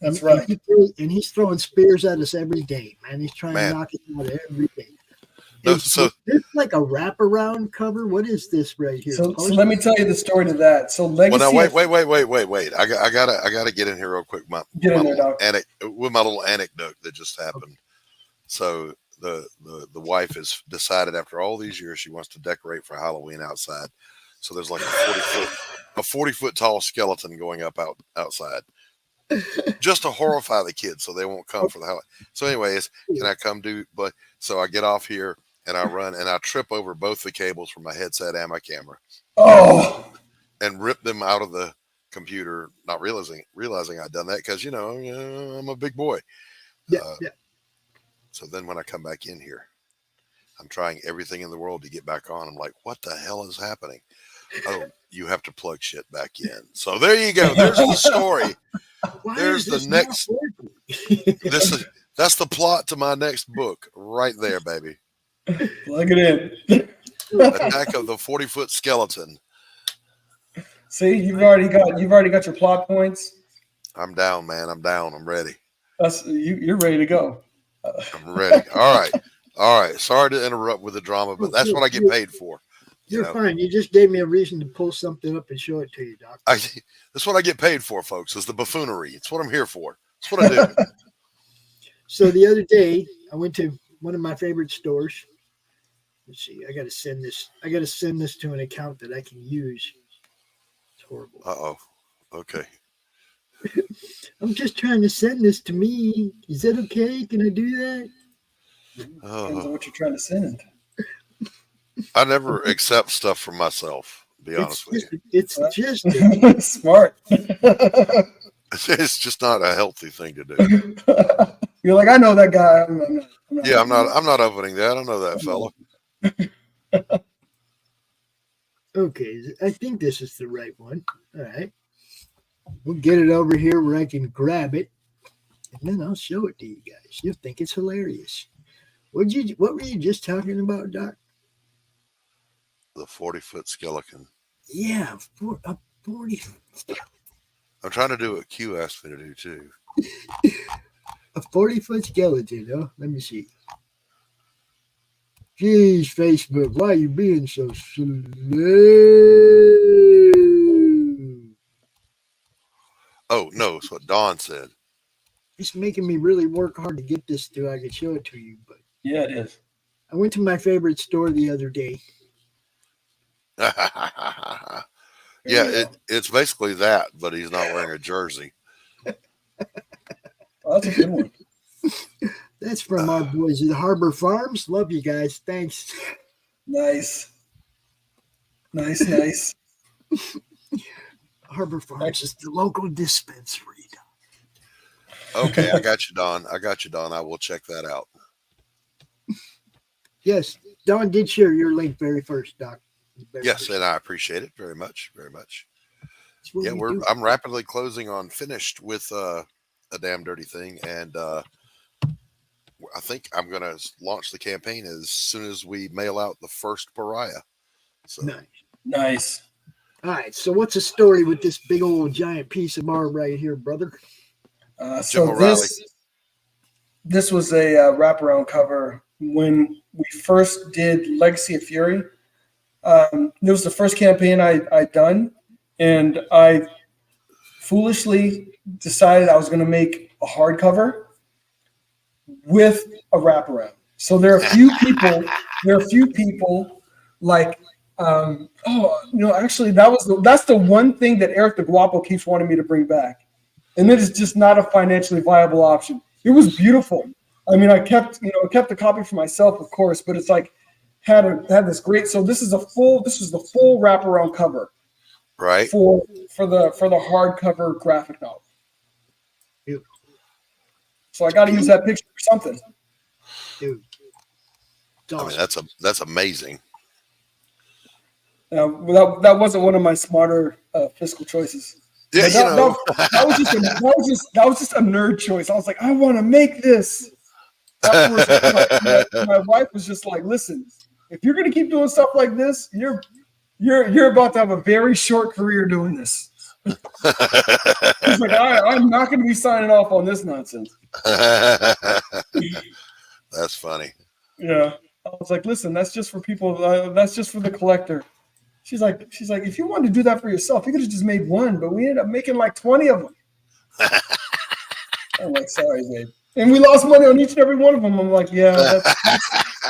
That's and, right. And he's throwing spears at us every day, man. He's trying to knock it out every day. So this like a wraparound cover. What is this right here? So let me tell you the story to that. So legacy. Well, now, wait. I gotta get in here real quick. Get in there, Doc. With my little anecdote that just happened. Okay. So the wife has decided after all these years she wants to decorate for Halloween outside. So there's like a 40-foot tall skeleton going up outside, just to horrify the kids so they won't come for the Halloween. So, anyways, can I come do? But so I get off here and I run and I trip over both the cables from my headset and my camera. Oh! And rip them out of the computer, not realizing I'd done that because I'm a big boy. Yeah. So then when I come back in here, I'm trying everything in the world to get back on. I'm like, what the hell is happening? Oh, you have to plug shit back in. So there you go. There's the story. There's the next. That's the plot to my next book right there, baby. Plug it in. Attack of the 40-foot skeleton. See, you've already got your plot points. I'm down, man. I'm down. I'm ready. You're ready to go. I'm ready. All right. Sorry to interrupt with the drama, but that's what I get paid for. You're fine. You just gave me a reason to pull something up and show it to you, Doc. That's what I get paid for, folks, is the buffoonery. It's what I'm here for. It's what I do. So the other day, I went to one of my favorite stores. Let's see. I got to send this to an account that I can use. It's horrible. Uh-oh. Okay. I'm just trying to send this to me. Is that okay? Can I do that? Depends on what you're trying to send. I never accept stuff from myself. be honest with you. It's just smart. It's just not a healthy thing to do. You're like, I know that guy. I'm not opening that. I know that fella. Okay, I think this is the right one. All right. We'll get it over here where I can grab it, and then I'll show it to you guys. You'll think it's hilarious. What were you just talking about, Doc? The 40-foot skeleton. Yeah, a 40. I'm trying to do what Q asked me to do too. A 40-foot skeleton, huh? Let me see. Jeez, Facebook, why are you being so slow? Oh, no, it's what Don said. It's making me really work hard to get this to I can show it to you, but yeah, it is. I went to my favorite store the other day. Yeah, it's basically that, but he's not wearing a jersey. Oh, that's a good one. That's from our boys at Harbor Farms. Love you guys. Thanks. Nice. Harbor Farms is the local dispensary. Okay, I got you, Don. I will check that out. Yes, Don did share your link very first, Doc. Yes, and I appreciate it very much, very much. Yeah, I'm rapidly closing on finished with a damn dirty thing, and I think I'm going to launch the campaign as soon as we mail out the first pariah. So. Nice. All right, so what's the story with this big old giant piece of art right here, brother? So this was a wraparound cover when we first did Legacy of Fury. It was the first campaign I'd done, and I foolishly decided I was going to make a hardcover with a wraparound. So there are a few people like, actually that's the one thing that Eric the Guapo keeps wanting me to bring back. And it is just not a financially viable option. It was beautiful. I mean, I kept the copy for myself, of course, but it's like had this great. So this is the full wraparound cover, right? For the hardcover graphic novel. Dude. So I got to use that picture for something. Dude, I mean, that's amazing. That wasn't one of my smarter fiscal choices. Yeah, that was just a nerd choice. I was like, I want to make this. Afterwards, my wife was just like, listen, if you're gonna keep doing stuff like this, you're about to have a very short career doing this. He's like, I'm not gonna be signing off on this nonsense. That's funny. Yeah. I was like, listen, that's just for people, that's just for the collector. She's like, if you wanted to do that for yourself, you could have just made one, but we ended up making like 20 of them. I'm like, sorry, babe. And we lost money on each and every one of them. I'm like, yeah,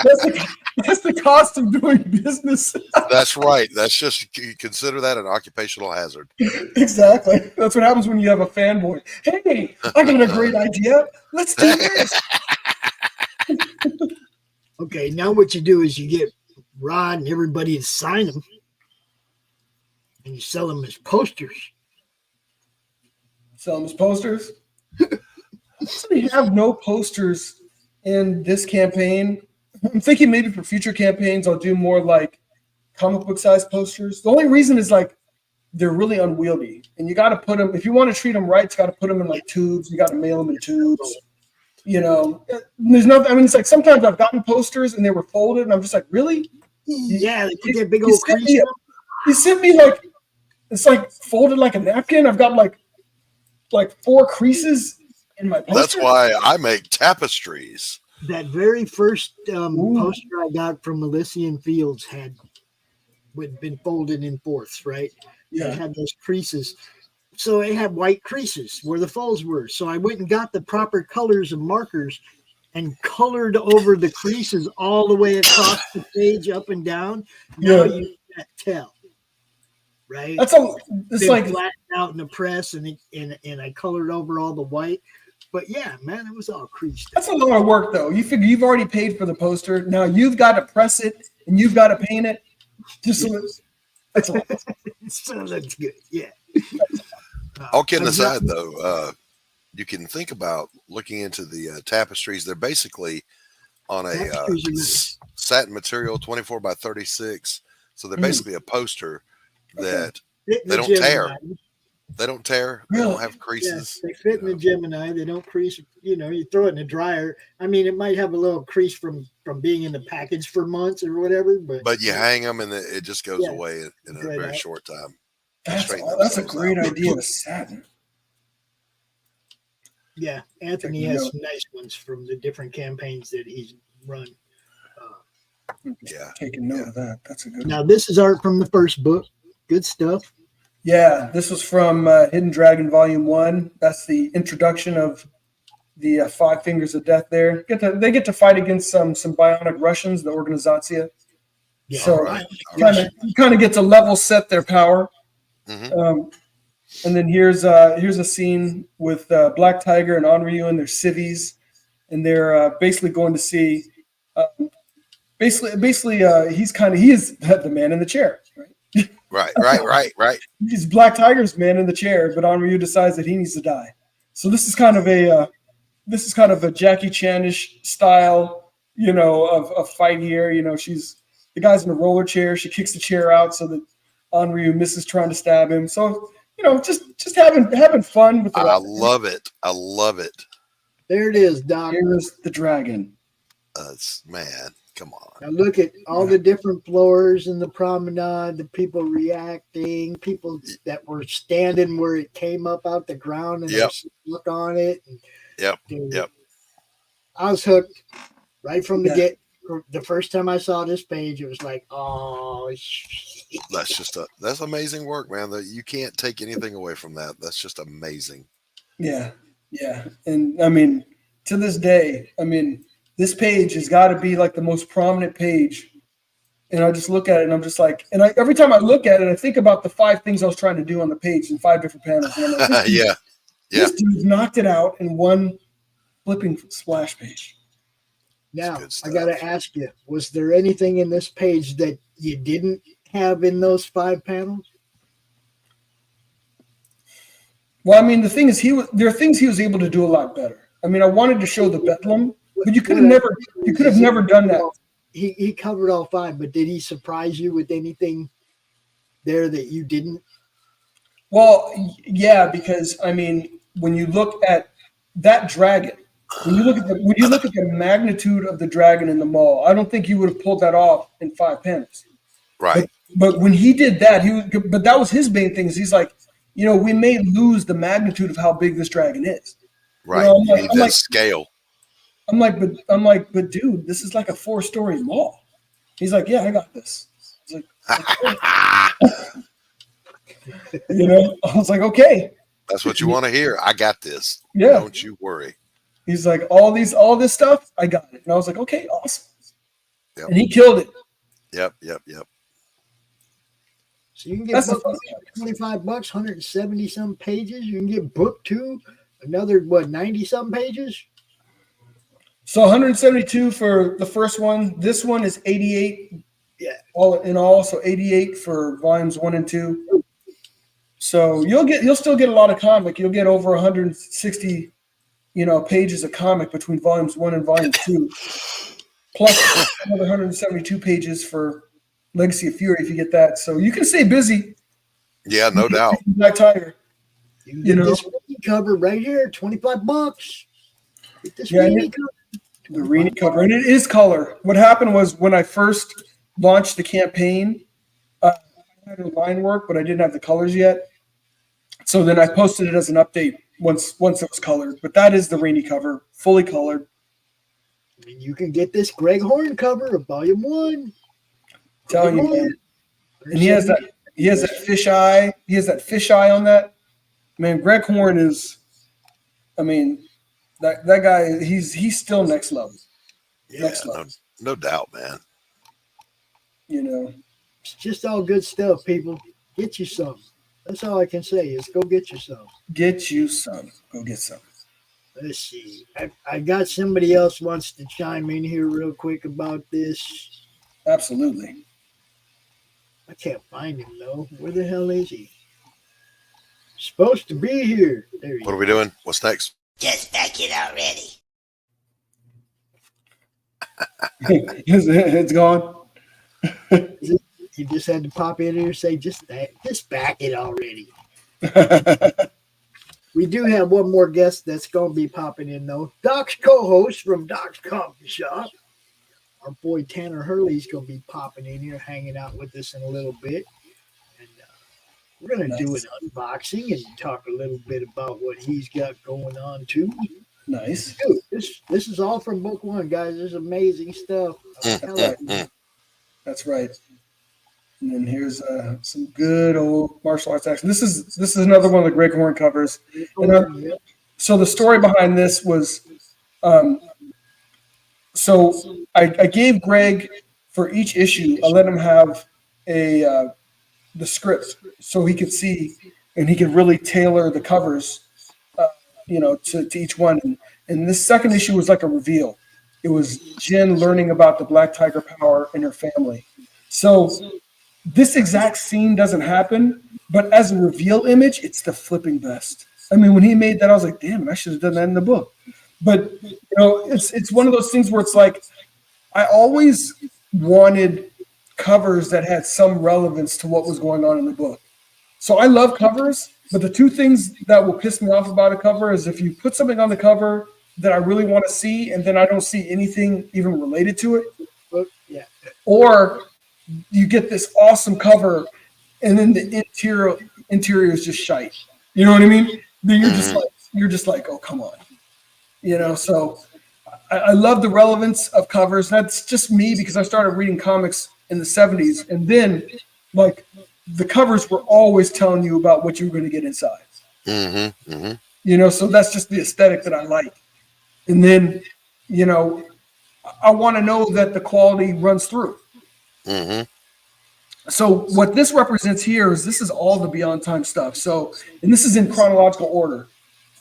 that's the cost of doing business. That's right. That's just, you consider that an occupational hazard. Exactly. That's what happens when you have a fanboy. Hey, I got a great idea. Let's do this. Okay, now what you do is you get Rod and everybody to sign them. And you sell them as posters. Sell them as posters? We have no posters in this campaign. I'm thinking maybe for future campaigns, I'll do more like comic book size posters. The only reason is like they're really unwieldy. And you got to put them, if you want to treat them right, you got to put them in like tubes. You got to mail them in tubes. You know, there's nothing. I mean, it's like sometimes I've gotten posters and they were folded, and I'm just like, really? Yeah, they put that big old crease. He sent me like, it's like folded like a napkin. I've got like 4 creases in my poster. That's why I make tapestries. That very first poster I got from Elysian Fields had been folded in fourths, right? Yeah. It had those creases. So it had white creases where the folds were. So I went and got the proper colors and markers and colored over the creases all the way across the page, up and down. Now you can't tell. Right? It's like flattened out in the press, and I colored over all the white. But yeah, man, it was all creased. That's a lot of work, though. You figure you've already paid for the poster. Now you've got to press it and you've got to paint it. That's awesome. So that's good. Yeah. All kidding I'm aside, not- though, you can think about looking into the tapestries. They're basically on a Tapestries are nice. satin material, 24 by 36. So they're Mm. basically a poster that Fit in they the don't tear. Gemini. They don't tear. They Really? don't have Yeah, creases. they fit in the Gemini. They don't crease. You know, you throw it in the dryer. I mean, it might have a little crease from being in the package for months or whatever, but You hang them and it just goes Yeah, away in a dry it very out. short time. That's a great idea. The satin. Yeah, Anthony Taking has note. some nice ones from the different campaigns that he's run. Yeah. Taking note of that. That's a good one. Now, this is art from the first book. Good stuff. Yeah, this was from Hidden Dragon Volume 1. That's the introduction of the Five Fingers of Death there. They get to fight against some bionic Russians, the Organizatia. Yeah, So right. kind of get to level set their power. Mhm. And then here's a scene with Black Tiger and Onryu and their civvies, and they're basically going to see. Basically, he is the man in the chair. Right. He's Black Tiger's man in the chair, but Onryu decides that he needs to die. So this is kind of a Jackie Chan-ish style, of fight here. The guy's in a roller chair. She kicks the chair out so that Onryu misses trying to stab him. So just having fun with the. I love it. I love it. There it is, Doc. Here's the dragon. Man, come on. Now look at all the different floors in the promenade, the people reacting, people that were standing where it came up out the ground and Yep. look on it. And Yep. I was hooked right from the Yeah. get. The first time I saw this page, it was like, oh, shit. That's amazing work, man. That you can't take anything away from that. That's just amazing. Yeah. And I mean, to this day, this page has got to be like the most prominent page. And I just look at it and I'm just like, every time I look at it, I think about the 5 things I was trying to do on the page in 5 different panels. And I'm like, this dude knocked it out in one flipping splash page. Now, I got to ask you, was there anything in this page that you didn't have in those 5 panels? Well, the thing is, there are things he was able to do a lot better. I wanted to show the Bedlam, but you could have never done that. He covered all 5, but did he surprise you with anything there that you didn't? Well, yeah, because when you look at that dragon, when you look at the magnitude of the dragon in the mall, I don't think you would have pulled that off in 5 panels. Right. But when he did that, but that was his main thing. Is he's like, we may lose the magnitude of how big this dragon is. Right. I'm like, scale. I'm like, but dude, this is like a 4-story mall. He's like, yeah, I got this. I was like, I was like, okay. That's what you want to hear. I got this. Yeah. Don't you worry. He's like, all this stuff, I got it. And I was like, okay, awesome. Yep. And he killed it. Yep. So you can get book $25, 170 some pages. You can get book 2, another 90 some pages. So 172 for the first one. This one is 88. Yeah. All in all, so 88 for volumes 1 and 2. So you'll still get a lot of comic. You'll get over 160, pages of comic between volumes 1 and volume 2. Plus another 172 pages for Legacy of Fury if you get that. So you can stay busy. Yeah, no doubt. Black Tiger. You can get this cover right here, $25. Get this cover. The Rini cover, and it is color. What happened was when I first launched the campaign, I had a line work, but I didn't have the colors yet. So then I posted it as an update once it was colored. But that is the Rini cover, fully colored. You can get this Greg Horn cover of Volume 1. Telling you, man. And he has that fish eye. He has that fish eye on that. Man, Greg Horn is. That guy, he's still next level. Yeah, next level. No doubt, man. It's just all good stuff, people. Get you some. That's all I can say is go get you some. Get you some. Go get some. Let's see. I got somebody else wants to chime in here real quick about this. Absolutely. I can't find him though. Where the hell is he? Supposed to be here. There he What are is. we doing? What's next? Just back it already. It's gone. He just had to pop in here and say, just back it already. We do have one more guest that's going to be popping in, though. Doc's co-host from Doc's Coffee Shop. Our boy Tanner Hurley's going to be popping in here, hanging out with us in a little bit. And we're going to do an unboxing and talk a little bit about what he's got going on, too. Nice. Dude, this is all from book one, guys. There's amazing stuff. That's right. And then here's some good old martial arts action. This is another one of the Greg Horn covers. And, so the story behind this was, so I gave Greg for each issue. I let him have the script so he could see and he could really tailor the covers, to each one. And this second issue was like a reveal. It was Jen learning about the Black Tiger power in her family. So this exact scene doesn't happen, but as a reveal image, it's the flipping best. I mean, when he made that, I was like, damn it, I should have done that in the book. But, it's one of those things where it's like, I always wanted covers that had some relevance to what was going on in the book. So I love covers, but the two things that will piss me off about a cover is if you put something on the cover that I really want to see, and then I don't see anything even related to it. Yeah. Or you get this awesome cover, and then the interior is just shite. You know what I mean? Then you're just like, oh, come on. So I love the relevance of covers. That's just me because I started reading comics in the 70s, and then like the covers were always telling you about what you were going to get inside. So that's just the aesthetic that I like. And then, I want to know that the quality runs through. So what this represents here is this is all the Beyond Time stuff. So, and this is in chronological order.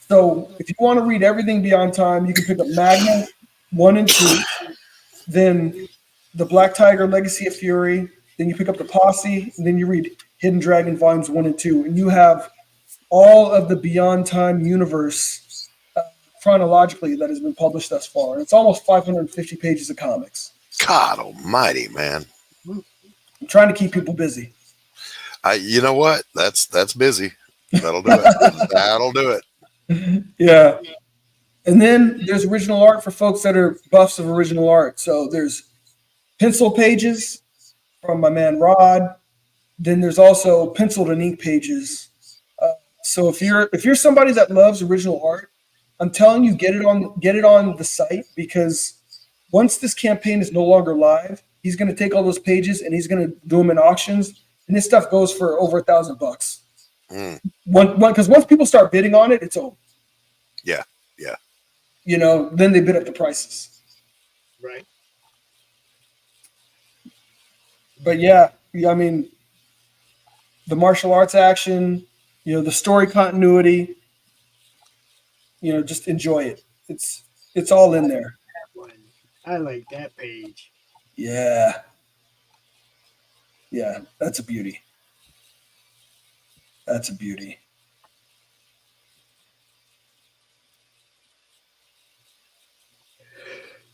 So if you want to read everything Beyond Time, you can pick up Magna 1 and 2, then the Black Tiger Legacy of Fury, then you pick up the Posse, and then you read Hidden Dragon Volumes 1 and 2, and you have all of the Beyond Time universe chronologically that has been published thus far. And it's almost 550 pages of comics. God almighty, man. I'm trying to keep people busy. You know what? That's busy. That'll do it. That'll do it. Yeah. And then there's original art for folks that are buffs of original art. So there's pencil pages from my man Rod. Then there's also penciled and ink pages. So if you're somebody that loves original art, I'm telling you, get it on the site, because once this campaign is no longer live, he's going to take all those pages and he's going to do them in auctions, and this stuff goes for over $1,000. Because once people start bidding on it, it's over. Yeah. Then they bid up the prices. Right. But yeah, I mean, the martial arts action, the story continuity. Just enjoy it. It's all in there. I like that page. Yeah. Yeah, that's a beauty. That's a beauty.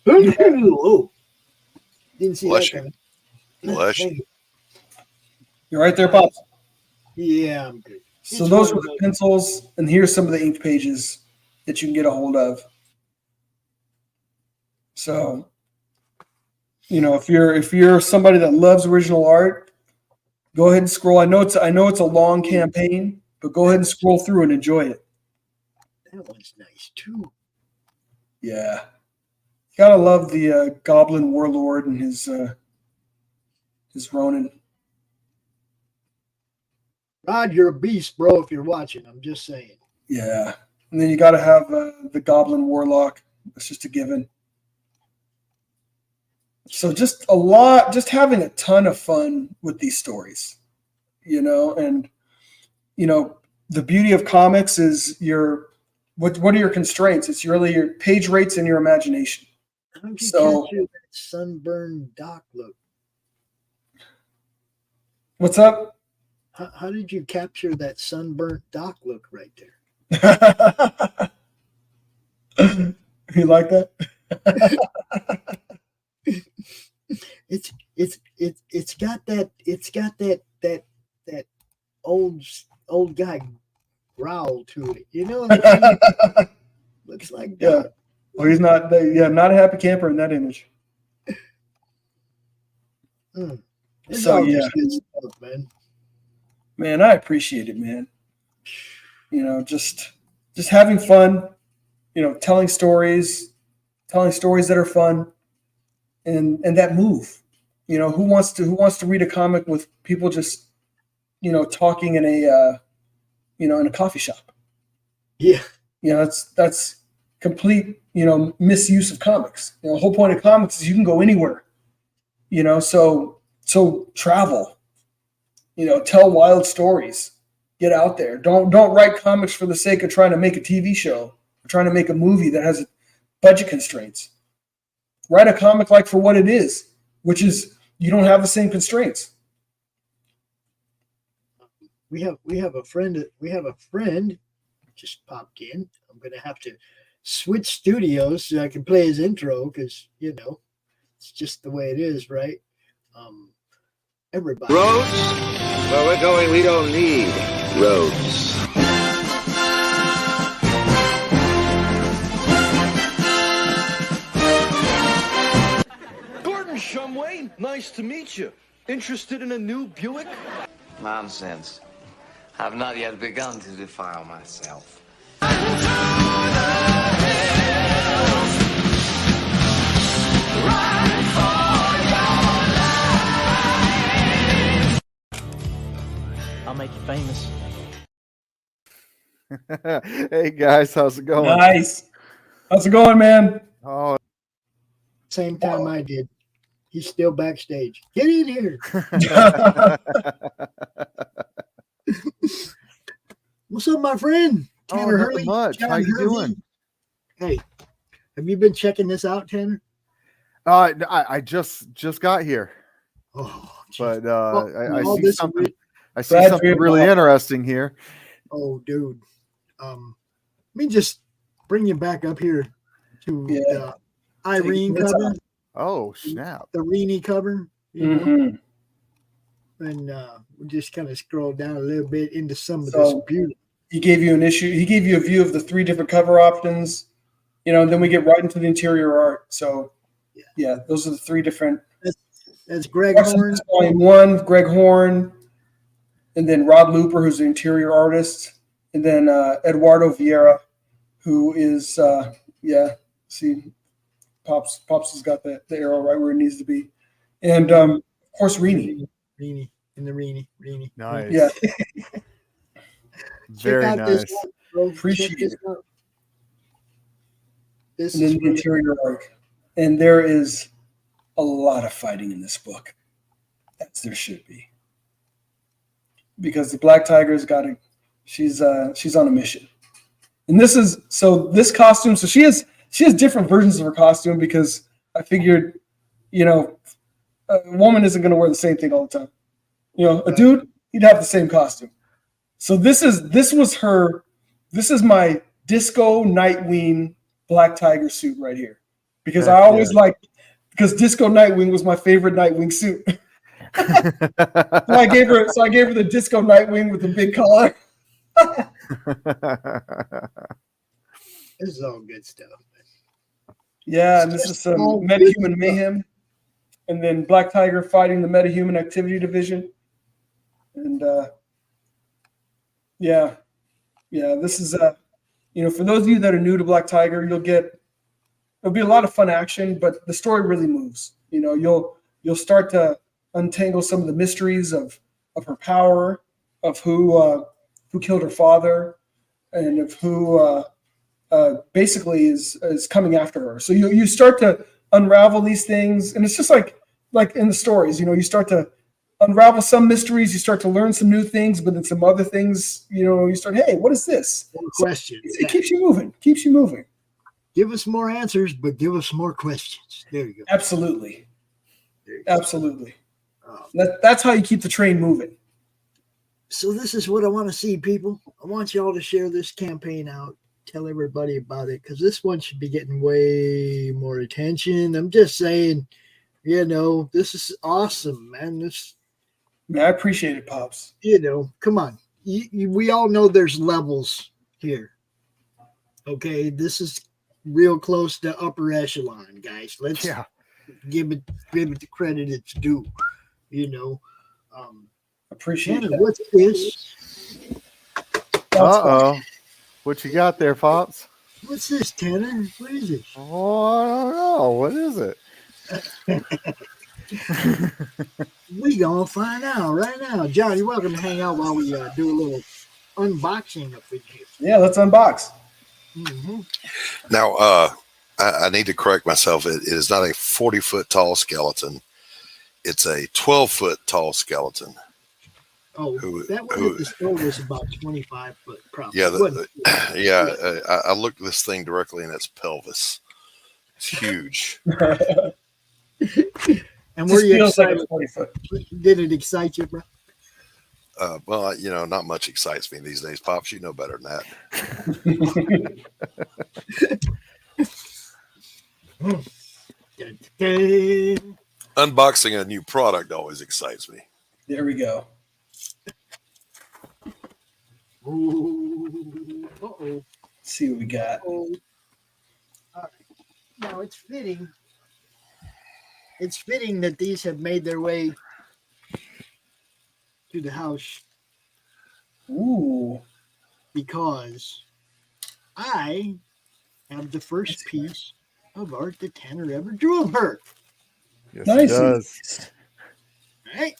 Oh, didn't see Bless that you. coming. Bless you. You're right there, Pops. Yeah, I'm good. So those were the pencils, and here's some of the ink pages that you can get a hold of. So, if you're somebody that loves original art, go ahead and scroll. I know it's a long campaign, but go ahead and scroll through and enjoy it. That one's nice too. Yeah, gotta love the Goblin Warlord and his Ronin. Rod, you're a beast, bro. If you're watching, I'm just saying. Yeah, and then you got to have the Goblin Warlock. That's just a given. So just having a ton of fun with these stories, and the beauty of comics is what are your constraints? It's really your page rates and your imagination. How did you capture that sunburned Doc look? What's up? How did you capture that sunburnt Doc look right there? You like that? It's got that old guy growl to it. You know what I mean? Looks like Yeah. Doc. Well, he's not. Not a happy camper in that image. It's So all yeah, just good stuff, man. man, I appreciate it, man. Just having fun. Telling stories that are fun, and that move. Who wants to read a comic with people just talking in a in a coffee shop? Yeah. That's complete misuse of comics. The whole point of comics is you can go anywhere. So travel. Tell wild stories. Get out there. Don't write comics for the sake of trying to make a TV show or trying to make a movie that has budget constraints. Write a comic like for what it is, which is you don't have the same constraints. We have a friend just popped in. I'm gonna have to switch studios so I can play his intro because it's just the way it is, right? Everybody. Roads? Where we're going, we don't need roads. Gordon Shumway, nice to meet you. Interested in a new Buick? Nonsense. I've not yet begun to defile myself. I'll make you famous. Hey guys, how's it going? Nice. How's it going, man? Oh, Same time I did. He's still backstage. Get in here. What's up, my friend? Tanner nothing Hervey. much. John How you Hervey. doing? Hey, have you been checking this out, Tanner? I just got here, but I see something. I see something really interesting here. Oh, dude. Let me just bring you back up here to the Irene cover. Oh, snap. The Reenie cover. And we just kind of scroll down a little bit into some of this beauty. He gave you an issue. He gave you a view of the 3 different cover options, and then we get right into the interior art. So, yeah, those are the 3 different. That's Greg Horn. Volume 1, Greg Horn, and then Rod Looper, who's the interior artist, and then Eduardo Vieira, who is, see, Pops has got the arrow right where it needs to be. And, of course, Reenie. Reenie. Nice. Yeah. Very nice. This one, bro. Appreciate it. This And is then the really interior arc. And there is a lot of fighting in this book, as there should be. Because the Black Tiger's got to, she's on a mission. And this costume, so she has different versions of her costume because I figured, a woman isn't going to wear the same thing all the time. A dude, he'd have the same costume. So this is my Disco Nightwing Black Tiger suit right here. Because I always because Disco Nightwing was my favorite Nightwing suit. So I gave her the Disco Nightwing with the big collar. This is all good stuff. Yeah, and this is some metahuman mayhem. And then Black Tiger fighting the metahuman activity division. And this is for those of you that are new to Black Tiger, it'll be a lot of fun action, but the story really moves. You'll start to untangle some of the mysteries of her power, of who killed her father, and of who basically is coming after her. So you start to unravel these things, and it's just like in the stories, you start to unravel some mysteries, you start to learn some new things, but then some other things, you start, hey, what is this? More questions. It keeps you moving. Give us more answers, but give us more questions. There you go. Absolutely. That's how you keep the train moving. So this is what I want to see, people. I want y'all to share this campaign out. Tell everybody about it, because this one should be getting way more attention. I'm just saying, this is awesome, man. I appreciate it, Pops. Come on. We all know there's levels here. Okay, this is real close to upper echelon, guys. Let's give it the credit it's due. Appreciate Tanner, that. what's this? Uh-oh. What you got there, Pops? What's this, Tanner? What is it? Oh, I don't know. What is it? We gonna find out right now. John, you're welcome to hang out while we do a little unboxing up in here. Yeah, let's unbox. Mm-hmm. Now, I need to correct myself. It is not a 40-foot tall skeleton. It's a 12-foot tall skeleton. Oh, that one at the store was about 25 foot, probably. Yeah, I looked this thing directly in its pelvis. It's huge. And were you excited? Like 40 foot. Did it excite you, bro? Well, not much excites me these days, Pops. You know better than that. Unboxing a new product always excites me. There we go. Ooh, uh-oh. Let's see what we got. All right. Now it's fitting. It's fitting that these have made their way to the house. Ooh. Because I have the first piece of art that Tanner ever drew of her. Yes, nice. It does. All right.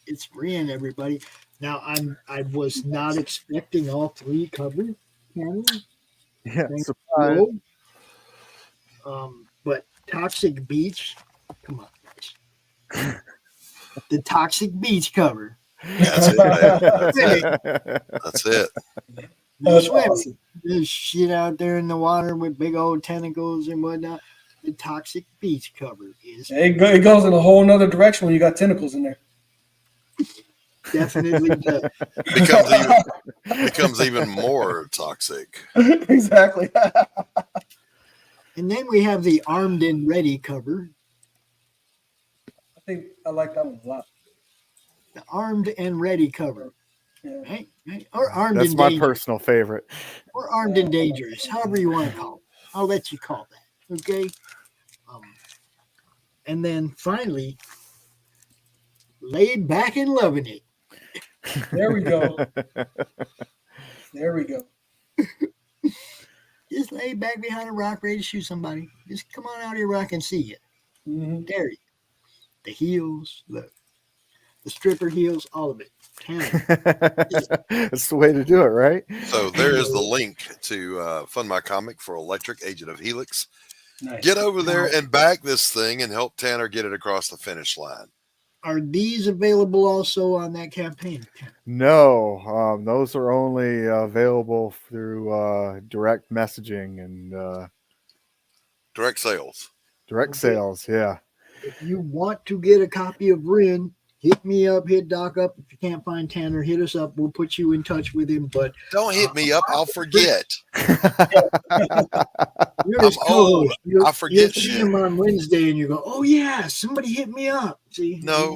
It's Brian, everybody. Now I was not expecting all three covers. Yeah, surprise. But Toxic Beach, come on, guys. The Toxic Beach cover. That's it. That's it. That's awesome. There's shit out there in the water with big old tentacles and whatnot. The Toxic Beach cover is. It goes in a whole nother direction when you got tentacles in there. Definitely does. Becomes even more toxic. Exactly. And then we have the Armed and Ready cover. I think I like that one a lot. The Armed and Ready cover. Yeah. Right? Or Armed That's and my Dangerous. personal favorite. Or Armed and Dangerous, however you want to call it. I'll let you call that. Okay? And then finally, Laid Back and Loving It. There we go. There we go. Just lay back behind a rock ready to shoot somebody. Just come on out here where I can see you. Mm-hmm. There you go. The heels, the stripper heels, all of it. That's the way to do it, right? So there is the link to Fund My Comic for Electric Agent of Helix. Nice. Get over there and back this thing and help Tanner get it across the finish line. Are these available also on that campaign? No, those are only available through direct messaging and direct sales. Direct sales, yeah. If you want to get a copy of Rin, hit me up, hit Doc up. If you can't find Tanner, hit us up. We'll put you in touch with him. But don't hit me up, I'll forget. You're his co-host. I forget you see him on Wednesday and you go, oh yeah, somebody hit me up. See, no.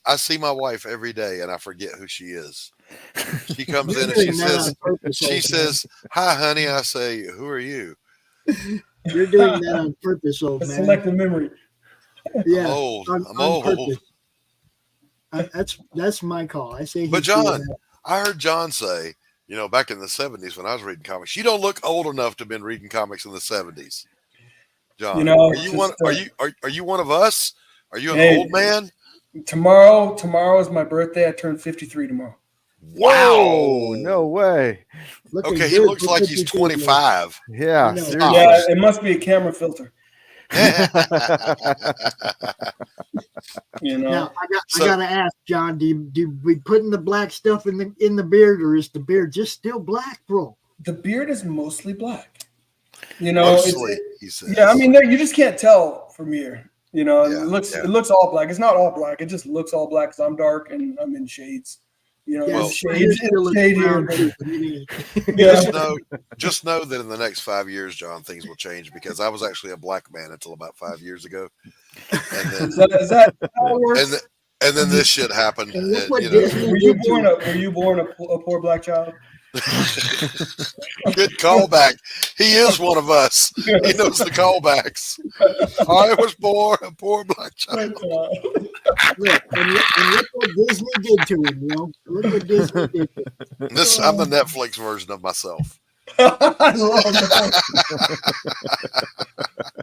I see my wife every day and I forget who she is. She comes in and she says, hi honey. I say, who are you? You're doing that on purpose, old man. Selective memory. Yeah, I'm old. I'm old. That's my call. I say. But John, I heard John say, back in the 70s when I was reading comics, you don't look old enough to have been reading comics in the 70s. John, are you one of us? Are you an old man? Tomorrow is my birthday. I turn 53 tomorrow. Wow! Whoa, no way. Okay, he looks like he's 25. Yeah, yeah. It must be a camera filter. Now I gotta ask, John, do we putting the black stuff in the beard, or is the beard just still black, bro? The beard is mostly black. Mostly, he says. Yeah, I mean, you just can't tell from here. You know, it looks all black. It's not all black. It just looks all black because I'm dark and I'm in shades. You know, Yeah, it's shade here. Just know that in the next 5 years, John, things will change because I was actually a black man until about 5 years ago. And then, is that how it works? And then this shit happened. Were you born a poor black child? Good callback. He is one of us. He knows the callbacks. I was born a poor black child. Look, and look what Disney did to him, Look what Disney did to him. I'm the Netflix version of myself. I love that.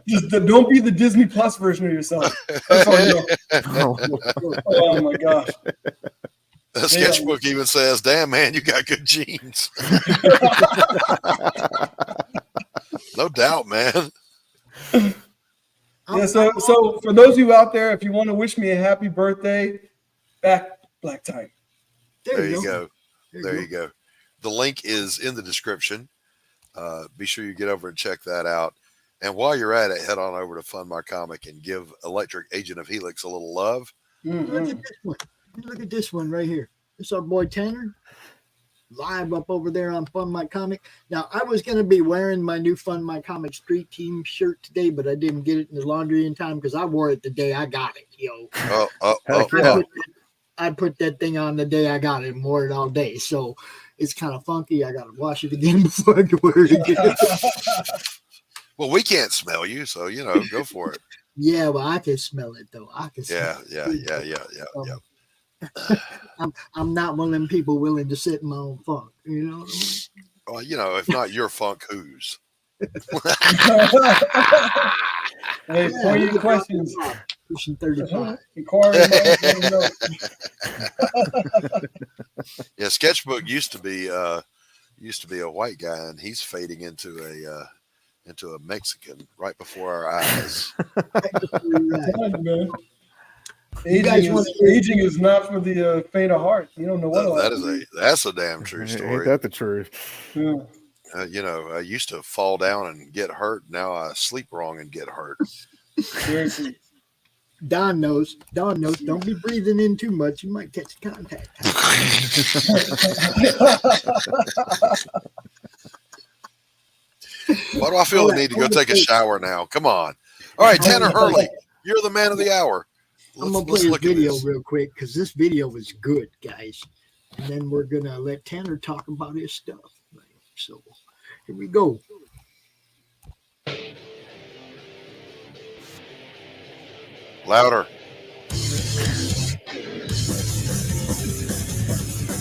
Just don't be the Disney Plus version of yourself. That's all you know. Oh my gosh. The sketchbook even says, "Damn man, you got good genes." No doubt, man. Yeah, so for those of you out there, if you want to wish me a happy birthday, back black time. There you go. There you go. The link is in the description. Be sure you get over and check that out. And while you're at it, head on over to Fund My Comic and give Electric Agent of Helix a little love. Mm-hmm. Look at this one. Look at this one right here. This is our boy Tanner, live up over there on Fund My Comic. Now, I was going to be wearing my new Fund My Comic Street Team shirt today, but I didn't get it in the laundry in time because I wore it the day I got it, I put that thing on the day I got it and wore it all day. So it's kind of funky. I got to wash it again before I can wear it again. Well, we can't smell you, so, go for it. Yeah, well, I can smell it, though. I can smell it. Yeah. I'm not one of them people willing to sit in my own funk, Well, if not your funk, whose? Hey, for your questions. Pushing 35. Yeah, Sketchbook used to be a white guy, and he's fading into a Mexican right before our eyes. Aging is not for the faint of heart. You don't know what. That's a damn true story. Ain't that the truth? Yeah. I used to fall down and get hurt. Now I sleep wrong and get hurt. Seriously. Don knows. Don't be breathing in too much. You might catch contact. Why do I feel the need to go take a shower now? Come on. All right, Tanner Hurley, you're the man of the hour. I'm going to play a video real quick because this video was good, guys. And then we're going to let Tanner talk about his stuff. So here we go. Louder.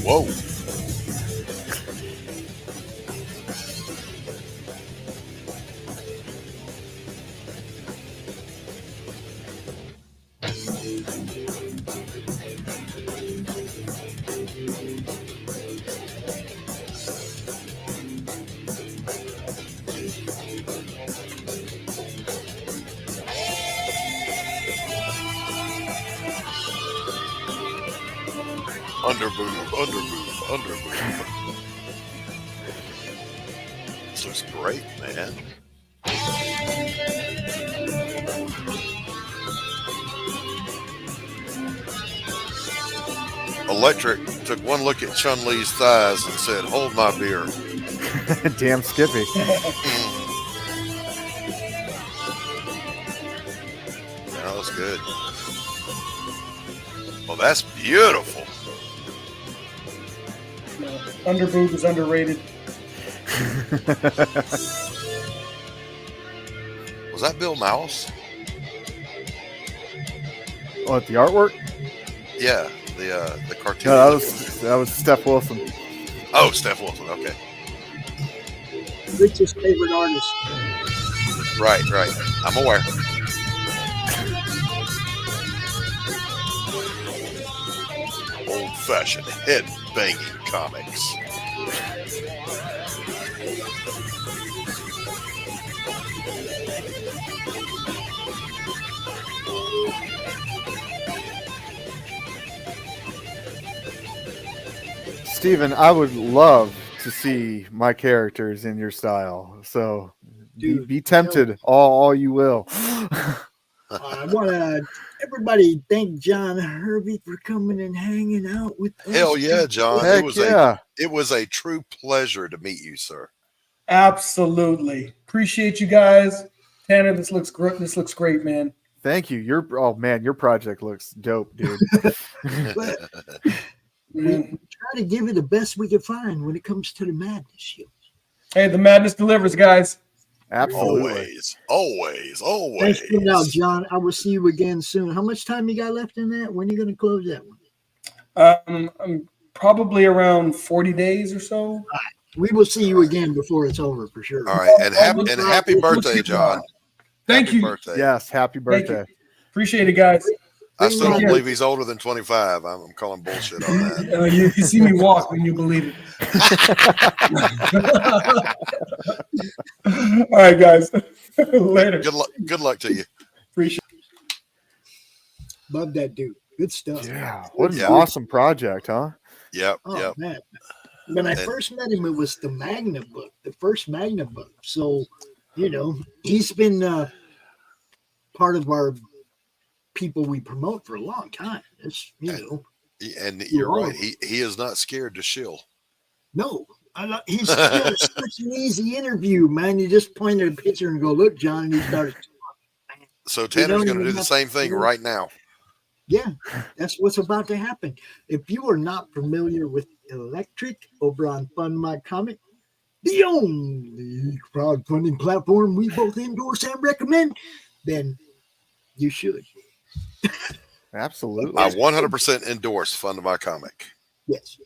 Whoa. Underboob. This looks great, man. Electric took one look at Chun-Li's thighs and said, "Hold my beer." Damn Skippy. That was good. Well, that's beautiful. Underboob is underrated. Was that Bill Mouse? What, the artwork? Yeah, the cartoon. No, that was Steph Wilson. Oh, Steph Wilson. Okay. Rich's favorite artist. Right. I'm aware. Old-fashioned head-banging comics. Steven, I would love to see my characters in your style. So be tempted all you will. I want to everybody thank John Hervey for coming and hanging out with us. Hell yeah, John! Heck It was a true pleasure to meet you, sir. Absolutely. Appreciate you guys. Tanner, this looks great. This looks great, man. Thank you. Your project looks dope, dude. We try to give it the best we can find when it comes to the madness. Hey, the madness delivers, guys. Absolutely. Always. Thanks for now, John. I will see you again soon. How much time you got left in that? When are you going to close that one? I'm probably around 40 days or so. All right. We will see you again before it's over for sure. All right, and happy birthday, John. Thank you. Birthday. Yes, happy birthday. Appreciate it, guys. I still don't believe he's older than 25. I'm calling bullshit on that. You see me walk when you believe it. All right, guys. Later. Good luck to you. Appreciate it. Love that dude. Good stuff. Yeah. What an awesome project, huh? Yep. Man. When I first met him, it was the Magna book, the first Magna book. So, he's been part of our people we promote for a long time. It's, and you're right. He is not scared to shill. No, he's such an easy interview, man. You just point at a picture and go, "Look, John," and he started. So Tanner's going to do the same thing right now. Yeah, that's what's about to happen. If you are not familiar with Electric over on Fund My Comic, the only crowdfunding platform we both endorse and recommend, then you should. Absolutely. I 100% endorse Fund My Comic. Yes.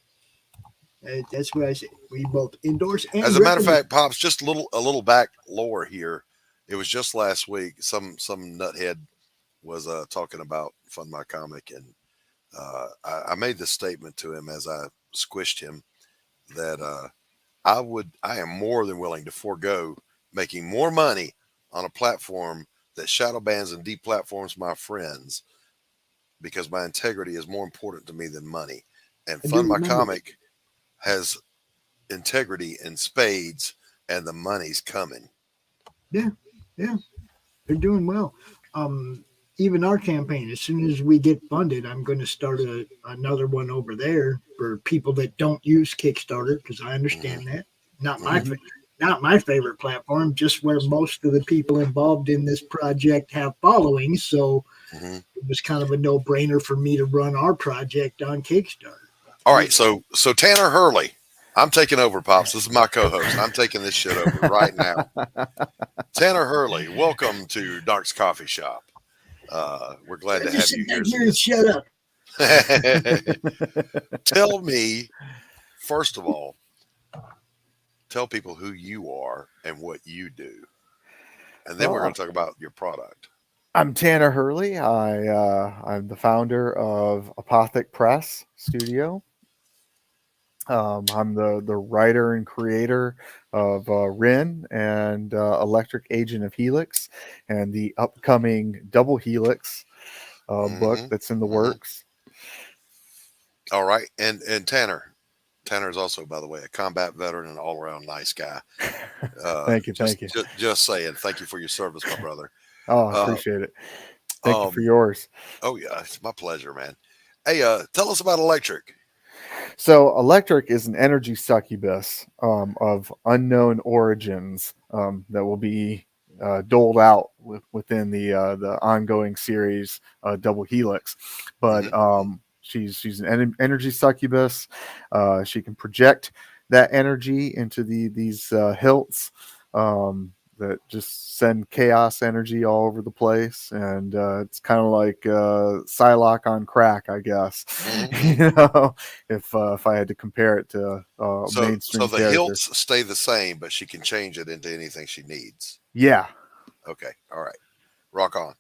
That's what I say. We both endorse and as a matter of fact, Pops, just a little back lore here. It was just last week. Some nuthead was talking about Fund My Comic, and I made this statement to him as I squished him that I am more than willing to forego making more money on a platform that shadow bans and deplatforms my friends because my integrity is more important to me than money. And Fund My Comic has integrity in spades, and the money's coming. Yeah, they're doing well. Even our campaign, as soon as we get funded, I'm going to start another one over there for people that don't use Kickstarter, because I understand that. Not my favorite platform, just where most of the people involved in this project have followings. So it was kind of a no-brainer for me to run our project on Kickstarter. All right, so Tanner Hurley, I'm taking over, Pops. This is my co-host. I'm taking this shit over right now. Tanner Hurley, welcome to Dark's Coffee Shop. We're glad to have you here. Shut up. Tell me, first of all, tell people who you are and what you do. And then we're going to talk about your product. I'm Tanner Hurley. I'm the founder of Apothic Press Studio. I'm the writer and creator of Rin and Electric Agent of Helix and the upcoming Double Helix book that's in the works. All right. And Tanner is also, by the way, a combat veteran and all around nice guy. Thank you. Just saying, thank you for your service, my brother. Oh, I appreciate it. Thank you for yours. Oh yeah, it's my pleasure, man. Hey, tell us about Electric. So Electric is an energy succubus of unknown origins that will be doled out within the ongoing series Double Helix. But she's an energy succubus. She can project that energy into these hilts that just send chaos energy all over the place, and it's kind of like Psylocke on crack, I guess. If I had to compare it to mainstream so the character. hilts stay the same, but she can change it into anything she needs. Yeah. Okay. All right. Rock on.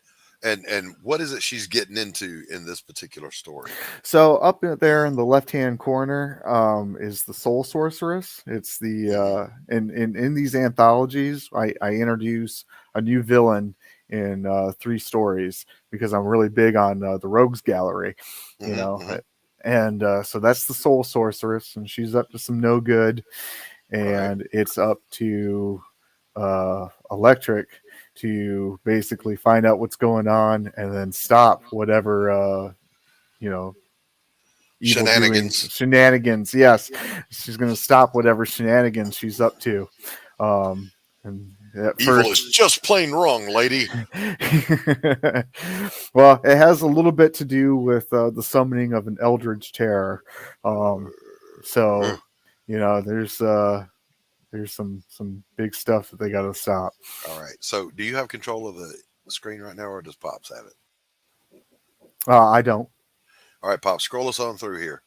And what is it she's getting into in this particular story? So up there in the left-hand corner is the Soul Sorceress. It's the in these anthologies, I introduce a new villain in 3 stories because I'm really big on the Rogues Gallery, and so that's the Soul Sorceress, and she's up to some no good, and it's up to Electric to basically find out what's going on and then stop whatever evil shenanigans. Yes, she's going to stop whatever shenanigans she's up to. And at Evil first, is just plain wrong, lady. well, it has a little bit to do with the summoning of an eldritch terror. So, there's some big stuff that they got to stop. All right. So, do you have control of the screen right now, or does Pops have it? I don't. All right, Pop, scroll us on through here.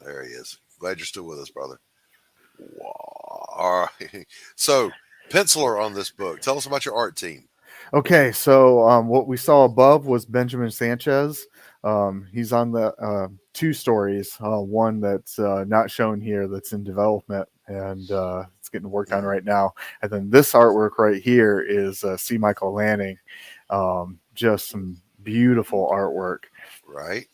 There he is. Glad you're still with us, brother. All right. So, penciler on this book. Tell us about your art team. Okay, so what we saw above was Benjamin Sanchez. He's on the 2 stories. One that's not shown here, that's in development, and it's getting worked on right now. And then this artwork right here is C. Michael Lanning. Just some beautiful artwork. Right.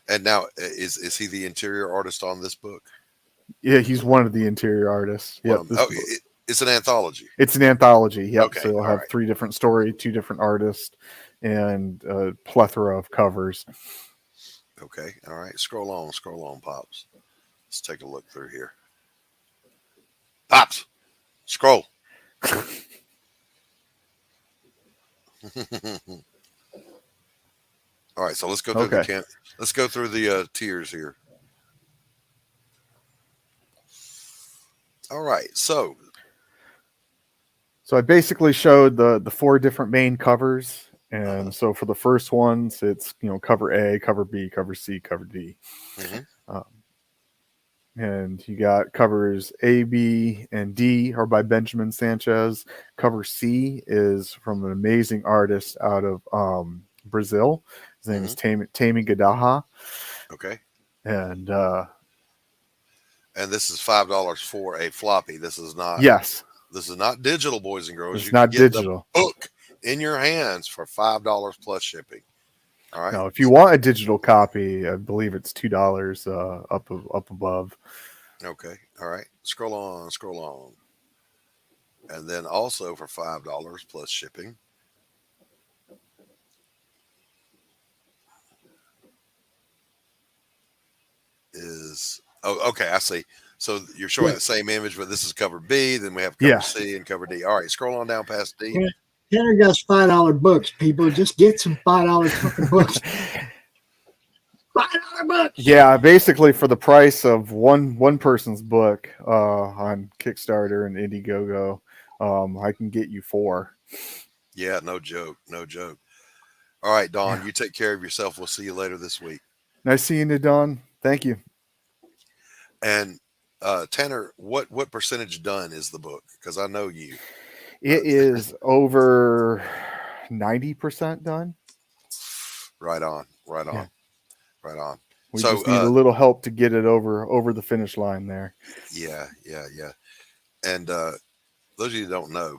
And now, is he the interior artist on this book? Yeah, he's one of the interior artists. Yep. It's an anthology. It's an anthology. Yep. Okay, So you'll have 3 different stories, 2 different artists, and a plethora of covers. Okay. All right. Scroll on, Pops. Let's take a look through here. Pops, scroll. All right. So let's go through let's go through the tiers here. All right. So I basically showed the 4 different main covers. And so for the first ones, it's, cover A, cover B, cover C, cover D. Mm-hmm. And you got covers A, B, and D are by Benjamin Sanchez. Cover C is from an amazing artist out of Brazil. His name is Tami Gadaha. Okay. And this is $5 for a floppy. This is not. Yes. This is not digital, boys and girls. It's not digital. The book in your hands for $5 plus shipping. All right. Now, if you want a digital copy, I believe it's $2 up above. Okay. All right. Scroll on. And then also for $5 plus shipping is okay. I see. So you're showing the same image, but this is cover B. Then we have cover C and cover D. All right, scroll on down past D. Tanner got $5 books. People, just get some $5 fucking books. $5 books. Yeah, basically for the price of one person's book on Kickstarter and Indiegogo, I can get you 4. Yeah, no joke. All right, Dawn, you take care of yourself. We'll see you later this week. Nice seeing you, Dawn. Thank you. And Tanner, what percentage done is the book? Because I know you. It is over 90% done. Right on. We just need a little help to get it over the finish line there. Yeah. And those of you who don't know,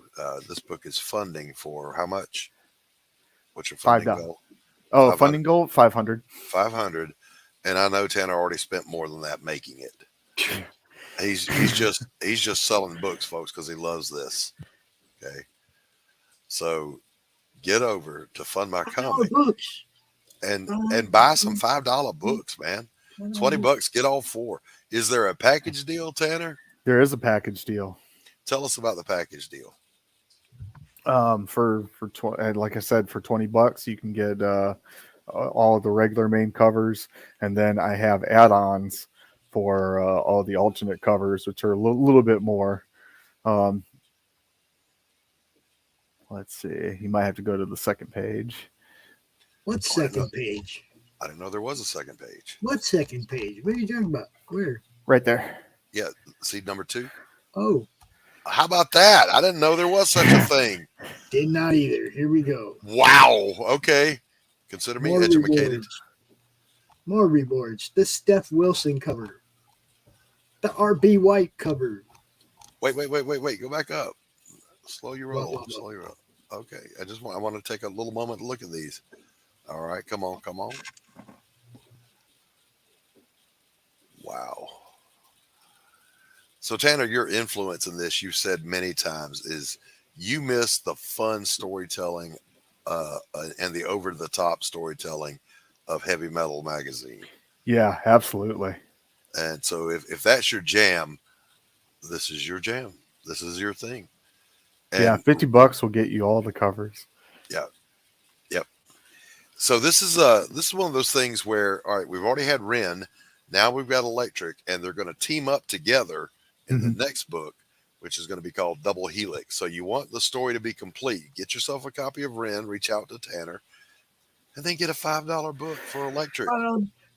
this book is funding for how much? What's your funding goal? Oh, funding goal? 500. 500. And I know Tanner already spent more than that making it. He's just selling books, folks, because he loves this. Okay. So get over to Fund My Comic and buy some $5 books, man. $20, get all 4. Is there a package deal, Tanner? There is a package deal. Tell us about the package deal. Like I said, for $20, you can get all of the regular main covers, and then I have add-ons for all the alternate covers, which are a little bit more. Let's see. You might have to go to the second page. What second page? I didn't know there was a second page. What second page? What are you talking about? Where? Right there. Yeah. See number 2? Oh. How about that? I didn't know there was such a thing. Did not either. Here we go. Wow. Okay. Consider me educated. More rewards. The Steph Wilson cover. The R.B. White cover. Wait. Go back up. Slow your roll. Okay. I want to take a little moment to look at these. All right. Come on. Wow. So Tanner, your influence in this, you've said many times, is you miss the fun storytelling and the over the top storytelling of Heavy Metal magazine. Yeah, absolutely. And so if that's your jam, this is your jam. This is your thing. Yeah, And $50 will get you all the covers. yeah, yep. So this is one of those things where, all right, we've already had Ren, now we've got Electric, and they're going to team up together in the next book, which is going to be called Double Helix. So you want the story to be complete. Get yourself a copy of Ren, reach out to Tanner, and then get a $5 book for Electric.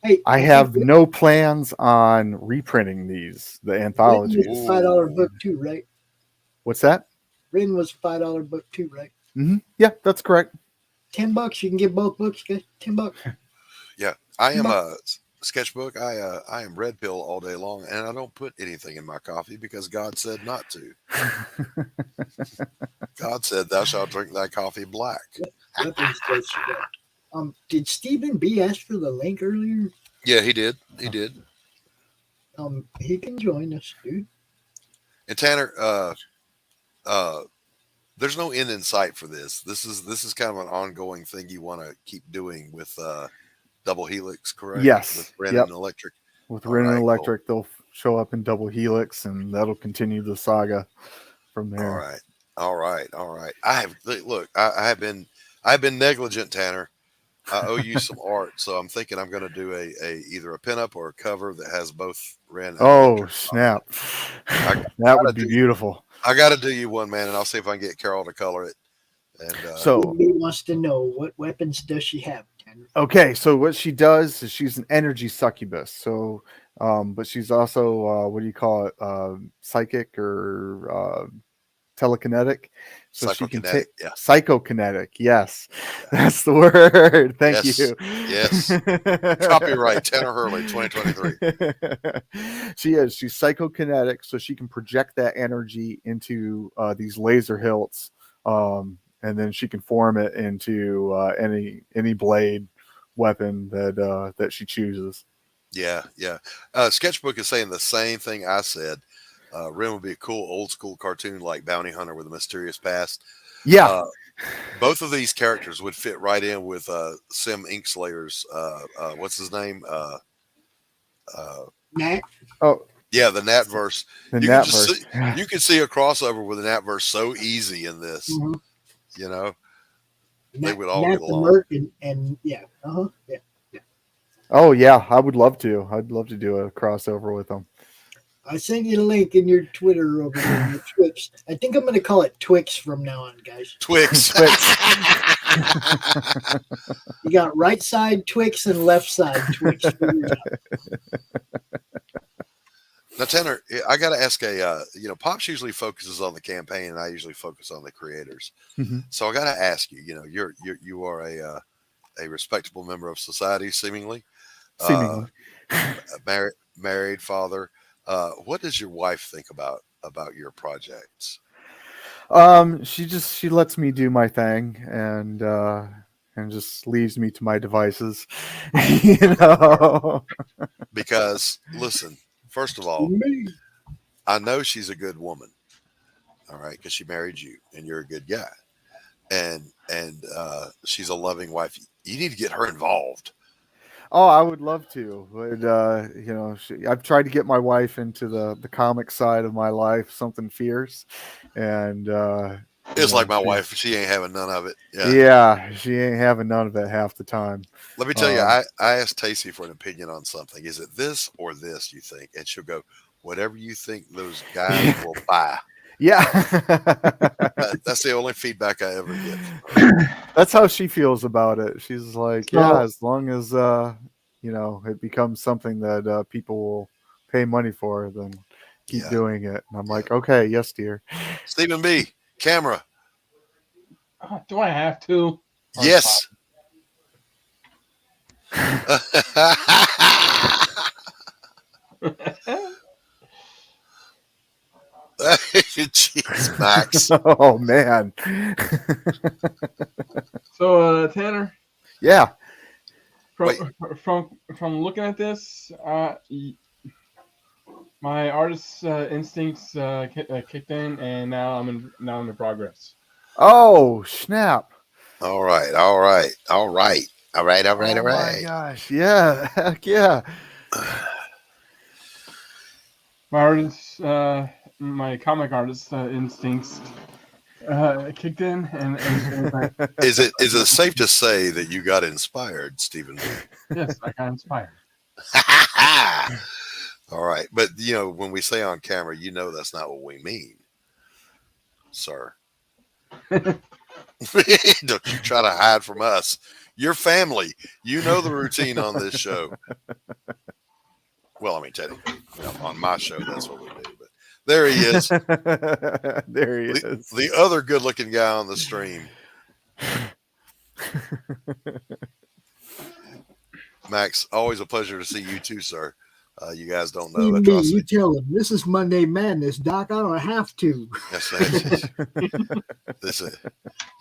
Hey, I have no plans on reprinting the anthologies. Rin was a $5 book too, right? What's that? Rin was $5 book too, right? Yeah, that's correct. $10. You can get both books, guys. $10. Yeah, I am a sketchbook. I am red pill all day long, and I don't put anything in my coffee because God said not to. God said, "Thou shalt drink thy coffee black." Did Stephen B ask for the link earlier? Yeah, he did. He did. He can join us, dude. And Tanner, there's no end in sight for this. This is kind of an ongoing thing you want to keep doing with Double Helix, correct? Yes. With Ren and Electric. With Ren and Electric, they'll show up in Double Helix, and that'll continue the saga from there. All right. I have been negligent, Tanner. I owe you some art, so I'm thinking I'm going to do either a pinup or a cover that has both Ren and Electric. Snap! That would be beautiful. I got to do you one, man, and I'll see if I can get Carol to color it. And so he wants to know, what weapons does she have, Tanner? Okay, so what she does is she's an energy succubus. So, but she's also what do you call it? Psychic or telekinetic. So she can take psychokinetic. Yes, that's the word. Thank you. Yes. Copyright Tanner Hervey 2023. She's psychokinetic, so she can project that energy into these laser hilts, and then she can form it into any blade weapon that she chooses. Yeah. Sketchbook is saying the same thing I said. Ren would be a cool old school cartoon like Bounty Hunter with a mysterious past. Yeah. Both of these characters would fit right in with Sim Inkslayer's what's his name? Nat. Oh. Yeah, the Natverse. You can see a crossover with the Natverse so easy in this. Mm-hmm. You know? They would all Nat get along. Merc and yeah. Yeah. Oh yeah, I would love to. I'd love to do a crossover with them. I sent you the link in your Twitter over there in the Twix. I think I'm going to call it Twix from now on, guys. Twix. You got right side Twix and left side Twix. Now, Tanner, I got to ask Pops usually focuses on the campaign, and I usually focus on the creators. Mm-hmm. So I got to ask you. You are a respectable member of society, seemingly. Married father. What does your wife think about your projects? She lets me do my thing and just leaves me to my devices. Because listen, first of all, I know she's a good woman. All right, because she married you and you're a good guy. And she's a loving wife. You need to get her involved. Oh, I would love to, but I've tried to get my wife into the comic side of my life, something fierce, and it's like my wife; she ain't having none of it. Yeah, she ain't having none of it half the time. Let me tell you, I asked Tacey for an opinion on something. Is it this or this? You think? And she'll go, whatever you think those guys will buy. Yeah, that's the only feedback I ever get. That's how she feels about it. She's like, yeah, as long as it becomes something that people will pay money for, then keep doing it. And I'm like, okay, yes, dear. Stephen B, camera. Do I have to? Yes. Jeez, Max. Oh man. So Tanner. Yeah. From looking at this, My artist's instincts kicked in, and now I'm in progress. Oh snap! All right, all right, all right, all right, all right, Oh all my right. gosh! Yeah, heck yeah! My artist, my comic artist instincts kicked in, and Is it safe to say that you got inspired, Stephen? yes, I got inspired. All right, but when we say on camera, that's not what we mean, sir. Don't you try to hide from us. Your family, you know the routine on this show. Well, I mean, technically, on my show, that's what we do. But there he is. There he is. The other good-looking guy on the stream. Max, always a pleasure to see you too, sir. You guys don't know Atrocity. You tell him this is Monday Madness, Doc. I don't have to. Yes,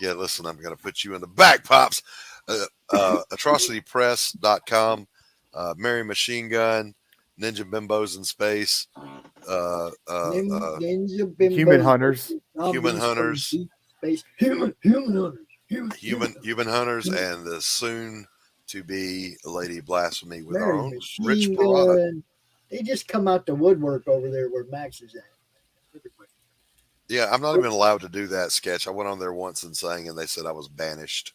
yeah, listen, I'm going to put you in the back, Pops. Atrocitypress.com, Mary Machine Gun, Ninja Bimbos in Space, Ninja Bimbos, Human Hunters, Human Hunters, Human Hunters, and the soon to be Lady Blasphemy with Mary our own Machine Rich Parada. Gun. They just come out the woodwork over there where Max is at. Yeah, I'm not even allowed to do that sketch. I went on there once and sang, and they said I was banished.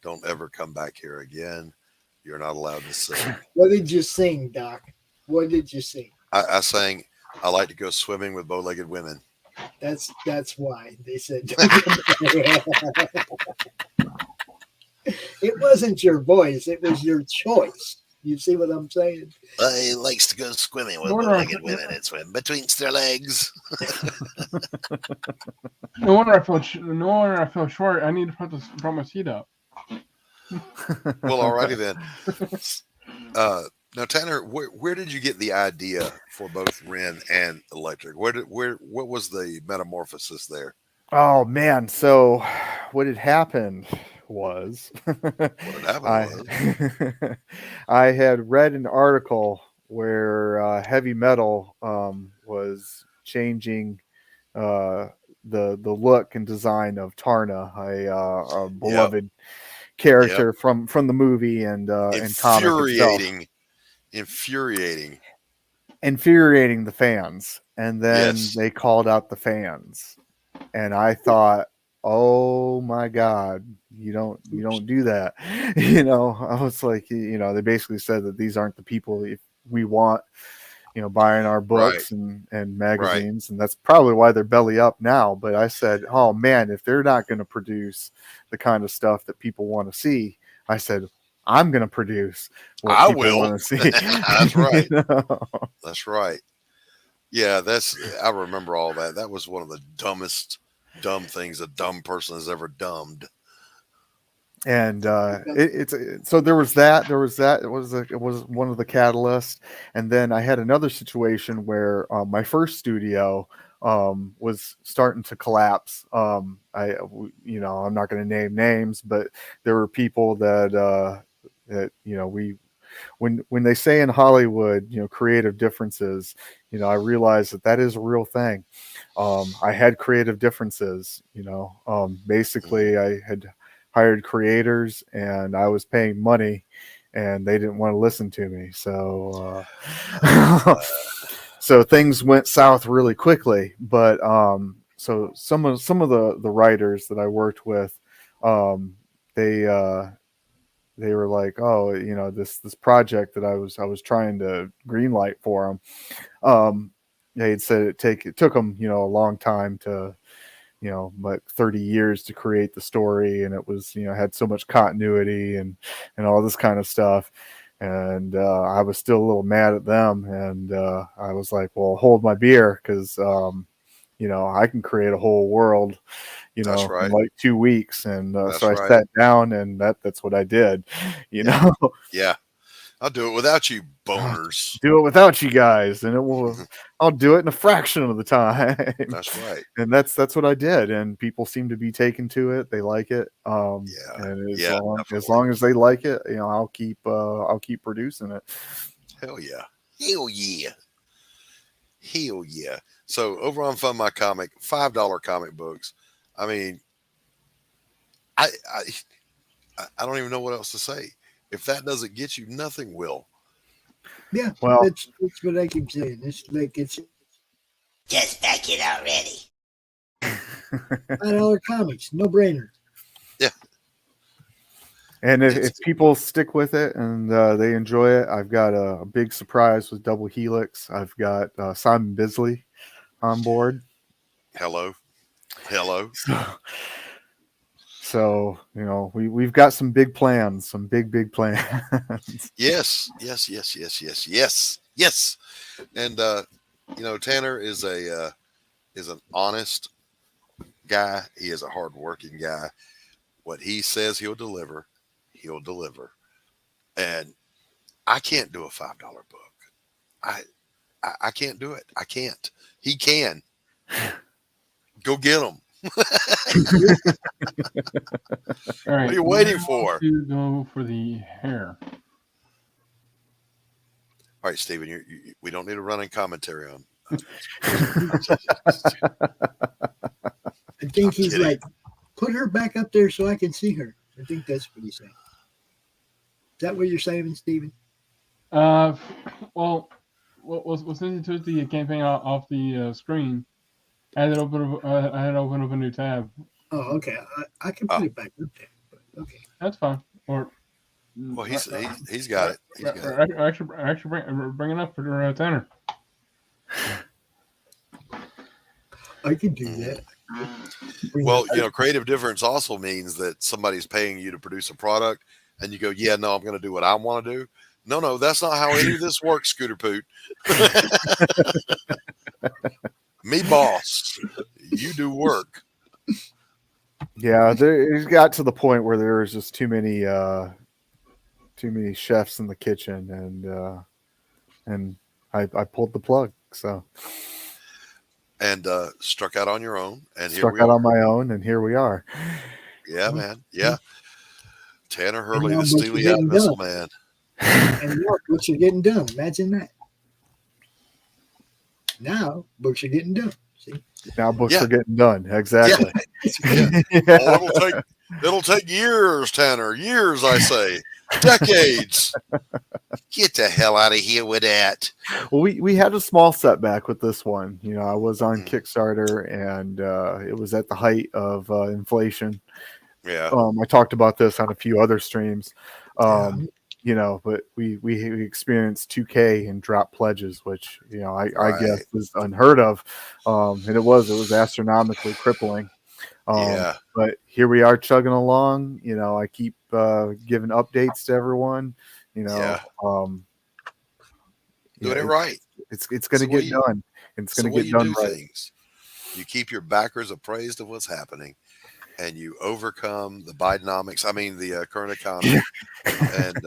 Don't ever come back here again. You're not allowed to sing. What did you sing, Doc? What did you sing? I sang, I like to go swimming with bow-legged women. That's why they said. It wasn't your voice; it was your choice. You see what I'm saying? He likes to go swimming with bow-legged women and swim between their legs. No wonder I feel short. I need to put my seat up. Well, alrighty then. Now, Tanner, where did you get the idea for both Ren and Electric? What was the metamorphosis there? Oh man! So what had happened was, I had read an article where heavy metal was changing the look and design of Tarna, a beloved character from the movie and comic itself. Infuriating the fans, and then they called out the fans, and I thought, oh my God, you don't do that. I was like, they basically said that these aren't the people we want, buying our books and magazines. And that's probably why they're belly up now. But I said, oh man, if they're not going to produce the kind of stuff that people want to see, I said, I'm going to produce what people want to see. That's right. That's right. Yeah, I remember all that. That was one of the dumb things a dumb person has ever dumbed. And so there was that. It was one of the catalysts. And then I had another situation where my first studio was starting to collapse. I'm not going to name names, but there were people that when they say in Hollywood, creative differences, I realized that is a real thing. I had creative differences, basically I had hired creators and I was paying money and they didn't want to listen to me. So, so things went south really quickly, but, so some of the writers that I worked with, they were like, oh, this project that I was trying to greenlight for them. They had said it took them, a long time to, like 30 years to create the story. And it was, had so much continuity and all this kind of stuff. And I was still a little mad at them. And I was like, well, hold my beer. Cause, I can create a whole world, in like 2 weeks. And so I sat down and that's what I did, know? Yeah. I'll do it without you, boners. Do it without you guys, and I'll do it in a fraction of the time. That's right. And that's what I did, and people seem to be taken to it. They like it. And as long as they like it, I'll keep producing it. Hell yeah. Hell yeah. Hell yeah. So over on Fund My Comic, $5 comic books. I mean, I, I don't even know what else to say. If that doesn't get you, nothing will. Yeah, Well, that's what I keep saying. It's like it's Just back it already. $5 comics, no brainer. Yeah. and if people stick with it and they enjoy it, I've got a big surprise with Double Helix. I've got Simon Bisley on board. Hello. So we've got some big plans, some big plans. Yes. And Tanner is an honest guy. He is a hardworking guy. What he says he'll deliver. And I can't do a $5 book. I can't do it. I can't. He can. Go get him. All right, What are you waiting for? To go for the hair. All right, Stephen, we don't need a running commentary on. I think he's kidding. like, put her back up there so I can see her. I think that's what he's saying. Is that what you're saying, Stephen? Well, since you took the campaign off the screen, I had to open up a new tab. Oh, okay. I can put it back up there. But okay, that's fine. Or well, he's got it. He's got it. Actually, bring it up for Tanner. I can do that. Well, creative difference also means that somebody's paying you to produce a product, and you go, "Yeah, no, I'm going to do what I want to do." No, that's not how any of this works, Scooter Poot. Me, boss. You do work. Yeah, it got to the point where there was just too many chefs in the kitchen, and I pulled the plug. So and struck out on your own, and struck out on my own, and here we are. Yeah, man. Yeah, Tanner Hervey, the Steely Eyed Missile Man. And now books are getting done. Imagine that. Now books are getting done. See? Now books are getting done. Exactly. Yeah. Oh, it'll take years, Tanner. Years, I say. Decades. Get the hell out of here with that. Well, we had a small setback with this one. I was on Kickstarter, and it was at the height of inflation. Yeah. I talked about this on a few other streams. But we experienced 2K in drop pledges, which I guess is unheard of, and it was astronomically crippling. But here we are chugging along. I keep giving updates to everyone. Doing it right. It's going to get done. It's going to get done right. Things. You keep your backers appraised of what's happening, and you overcome the Bidenomics. I mean, the current economy, and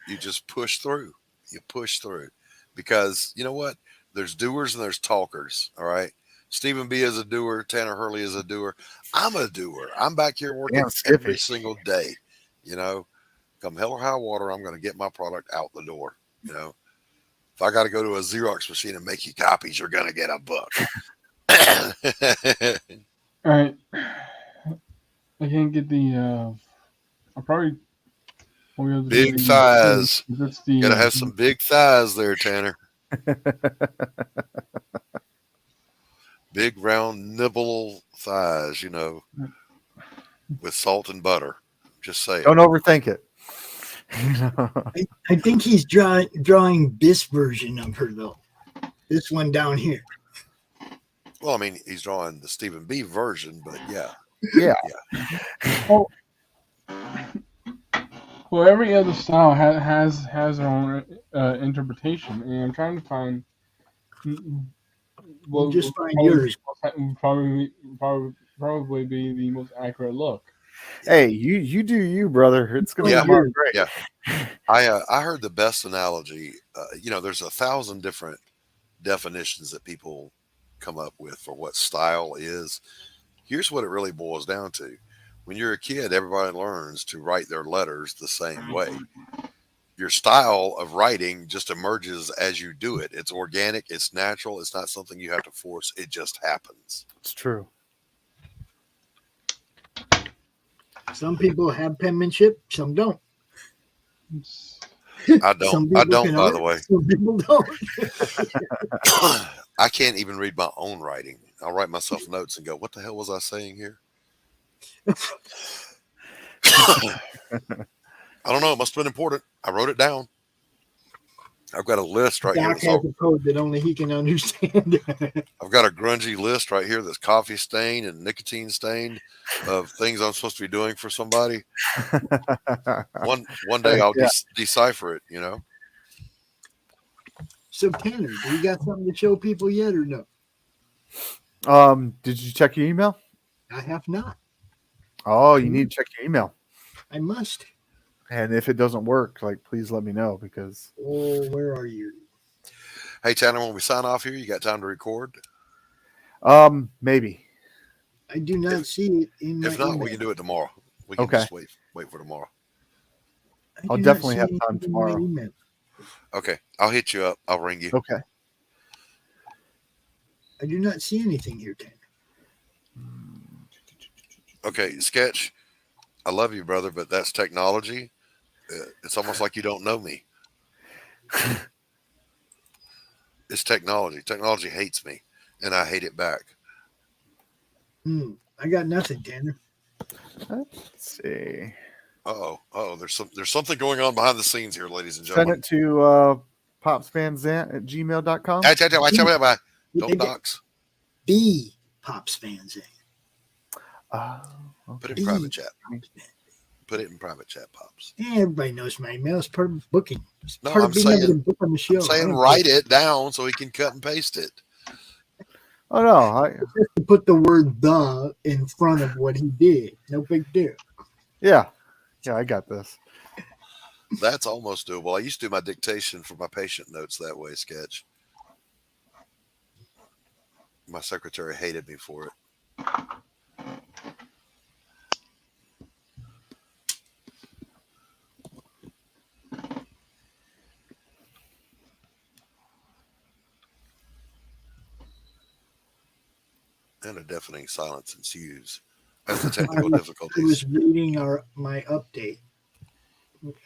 you just push through. You push through, because you know what? There's doers and there's talkers. All right. Stephen B is a doer. Tanner Hervey is a doer. I'm a doer. I'm back here working every single day. Come hell or high water, I'm going to get my product out the door. If I got to go to a Xerox machine and make you copies, you're going to get a book. All right. I can't get the. I'll probably. Big thighs. Gotta have some big thighs there, Tanner. Big round nibble thighs, with salt and butter. Just saying. Don't overthink it. I think he's drawing this version of her though. This one down here. Well, I mean, he's drawing the Stephen B version, but yeah. Well, every other style has their own interpretation, and I'm trying to find. Well, just find yours. Probably be the most accurate look. Hey, you do you, brother. It's gonna be great. Yeah. I heard the best analogy. There's 1,000 different definitions that people come up with for what style is. Here's what it really boils down to. When you're a kid, everybody learns to write their letters the same way. your style of writing just emerges as you do it. It's organic. It's natural. It's not something you have to force. It just happens. It's true. Some people have penmanship, some don't. I don't. I don't. By the way, some people don't. I can't even read my own writing. I'll write myself notes and go, "What the hell was I saying here?" I don't know. It must have been important. I wrote it down. I've got a list right here. Doc has a code that only he can understand. I've got a grungy list right here that's coffee stained and nicotine stained of things I'm supposed to be doing for somebody. One day I'll decipher it, you know. So Tanner, do you got something to show people yet or no? Did you check your email? I have not. Oh, you need to check your email. I must. And if it doesn't work, like, please let me know because. Oh, where are you? Hey Tanner, when we sign off here, you got time to record? Maybe. I do not see it in my If not, email. we can do it tomorrow. We can just wait for tomorrow. I'll definitely have time tomorrow. Okay, I'll hit you up. I'll ring you. Okay. I do not see anything here, Tanner. Okay, Sketch. I love you, brother, but that's technology. It's almost like you don't know me. It's technology. Technology hates me, and I hate it back. I got nothing, Tanner. Let's see. Oh, there's something going on behind the scenes here, ladies and Send gentlemen. it to popsfanzant@gmail.com. Don't dox. The Pops Fans. Put it in private chat. Put it in private chat, Pops. Yeah, everybody knows my email. It's part of booking. It's No, part I'm of being able to saying, book on the show. I'm saying write it down so he can cut and paste it. Oh no! Just to put the word "the" in front of what he did. No big deal. Yeah, I got this. That's almost doable. I used to do my dictation for my patient notes that way, Sketch. My secretary hated me for it. And a deafening silence ensues as the technical I difficulties. was reading my update.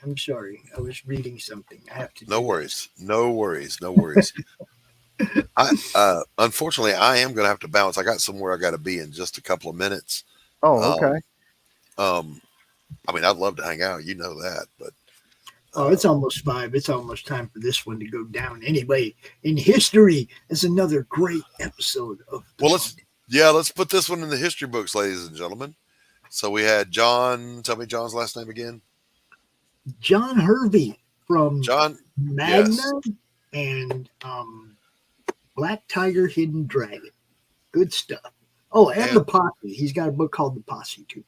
I'm sorry. I was reading something. I have to. No worries. Unfortunately, I am going to have to bounce. I got somewhere I got to be in just a couple of minutes. Oh, okay. I mean, I'd love to hang out. You know that, but. It's almost 5. It's almost time for this one to go down. Anyway, in history is another great episode of. Let's put this one in the history books, ladies and gentlemen. So we had John. Tell me John's last name again. John Hervey from Magna and Black Tiger, Hidden Dragon. Good stuff. Oh, and The Posse. He's got a book called The Posse too.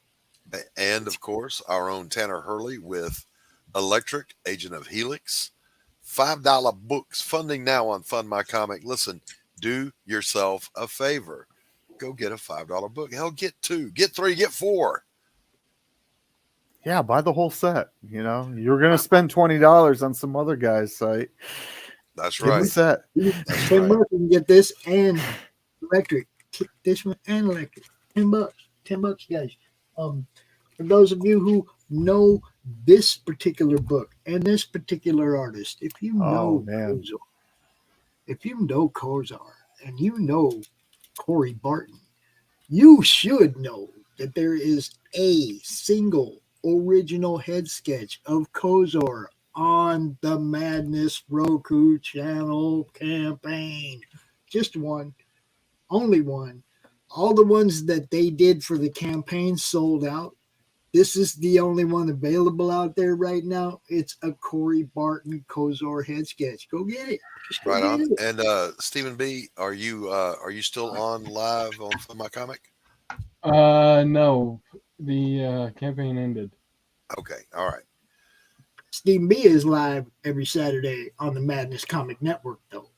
And of course, our own Tanner Hurley with Electric, Agent of Helix. $5 books. Funding now on Fund My Comic. Listen, do yourself a favor. Go get a $5 book. Hell, get 2, get 3, get 4. Yeah, buy the whole set. You know, you're going to spend $20 on some other guy's site. That's Get right. the set. $10 you can get this and Electric. This one and Electric. $10. $10, guys. For those of you who know this particular book and this particular artist, if you know Kozar and you know Corey Barton, you should know that there is a single original head sketch of Kozar on the Madness Roku channel campaign. Just one, only one. All the ones that they did for the campaign sold out. This is the only one available out there right now. It's a Corey Barton Kozar head sketch. Go get it. Just go get it. And Stephen B, are you still on live on Fund My Comic? No, the campaign ended. Okay, all right. Stephen B is live every Saturday on the Madness Comic Network, though.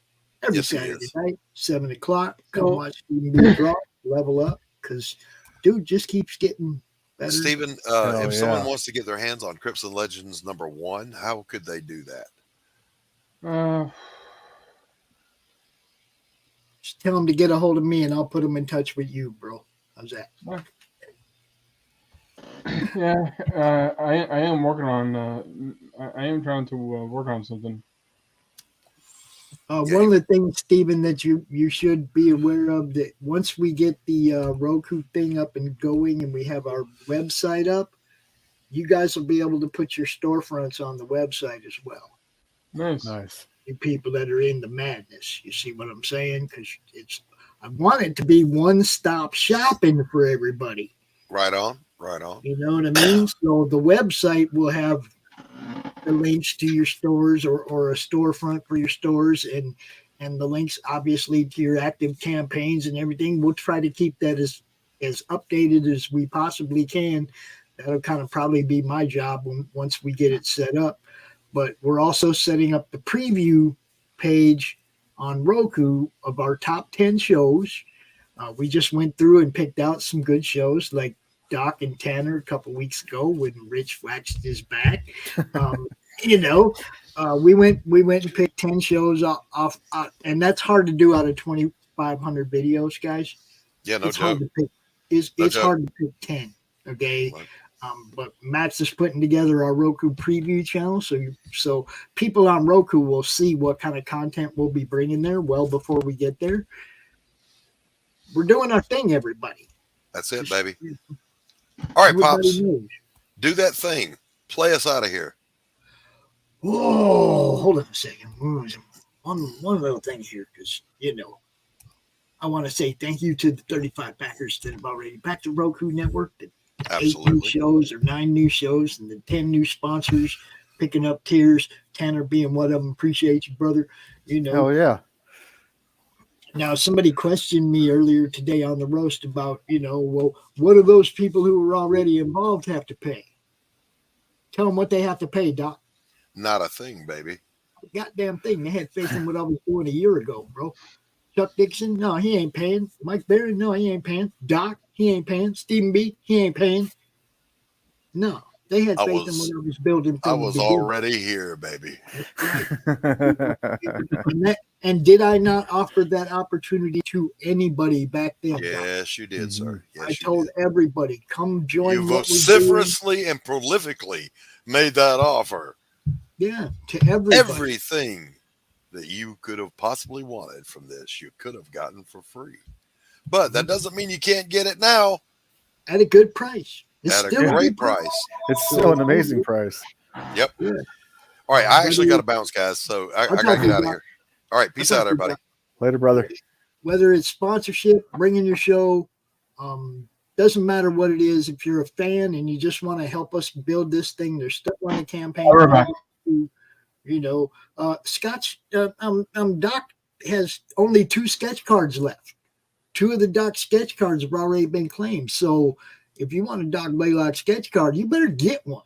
Every Saturday night, 7 o'clock. Come watch Stephen B draw, level up, because dude just keeps getting better. Stephen, Hell if someone yeah. wants to get their hands on Crypts and Legends #1, how could they do that? Just tell them to get a hold of me, and I'll put them in touch with you, bro. How's that? Yeah, I am working on. I am trying to work on something. One of the things, Stephen, that you should be aware of, that once we get the Roku thing up and going and we have our website up, you guys will be able to put your storefronts on the website as well. Nice. You people that are in the madness, you see what I'm saying? Because I want it to be one-stop shopping for everybody. Right on. You know what I mean? So the website will have the links to your stores or a storefront for your stores and the links obviously to your active campaigns and everything. We'll try to keep that as updated as we possibly can. That'll kind of probably be my job once we get it set up. But we're also setting up the preview page on Roku of our top 10 shows. We just went through and picked out some good shows like Doc and Tanner a couple weeks ago when Rich waxed his back. We went and picked 10 shows off, and that's hard to do out of 2,500 videos, guys. Yeah, no it's joke. Hard to pick. It's hard to pick 10. Okay. Right. But Matt's just putting together our Roku preview channel, so people on Roku will see what kind of content we'll be bringing there well before we get there. We're doing our thing, everybody. That's it, baby. All right, everybody Pops. knows. Do that thing. Play us out of here. Whoa, hold on a second. One little thing here, because, I want to say thank you to the 35 backers that have already backed the Roku network, the 8 new shows or 9 new shows, and the 10 new sponsors picking up tiers. Tanner being one of them. Appreciate you, brother. Hell yeah. Now, somebody questioned me earlier today on the roast about, well, what do those people who were already involved have to pay? Tell them what they have to pay, Doc. Not a thing, baby. Goddamn thing. They had faith in what I was doing a year ago, bro. Chuck Dixon, no, he ain't paying. Mike Barron, no, he ain't paying. Doc, he ain't paying. Stephen B, he ain't paying. No, they had faith in what I was building. I was already here, baby. And did I not offer that opportunity to anybody back then? Yes, you did, sir. Yes, I told everybody, come join. You vociferously and prolifically made that offer. Yeah, to everybody. Everything that you could have possibly wanted from this, you could have gotten for free. But that doesn't mean you can't get it now. At a good price. At a great price. It's still an amazing price. Yep. Yeah. All right, I actually got to bounce, guys, so I got to get out of here. All right, peace out, everybody. Later, brother. Whether it's sponsorship, bringing your show, doesn't matter what it is. If you're a fan and you just want to help us build this thing, there's stuff on the campaign. Scott's Doc has only 2 sketch cards left. 2 of the Doc sketch cards have already been claimed. So if you want a Doc Blaylock sketch card, you better get one.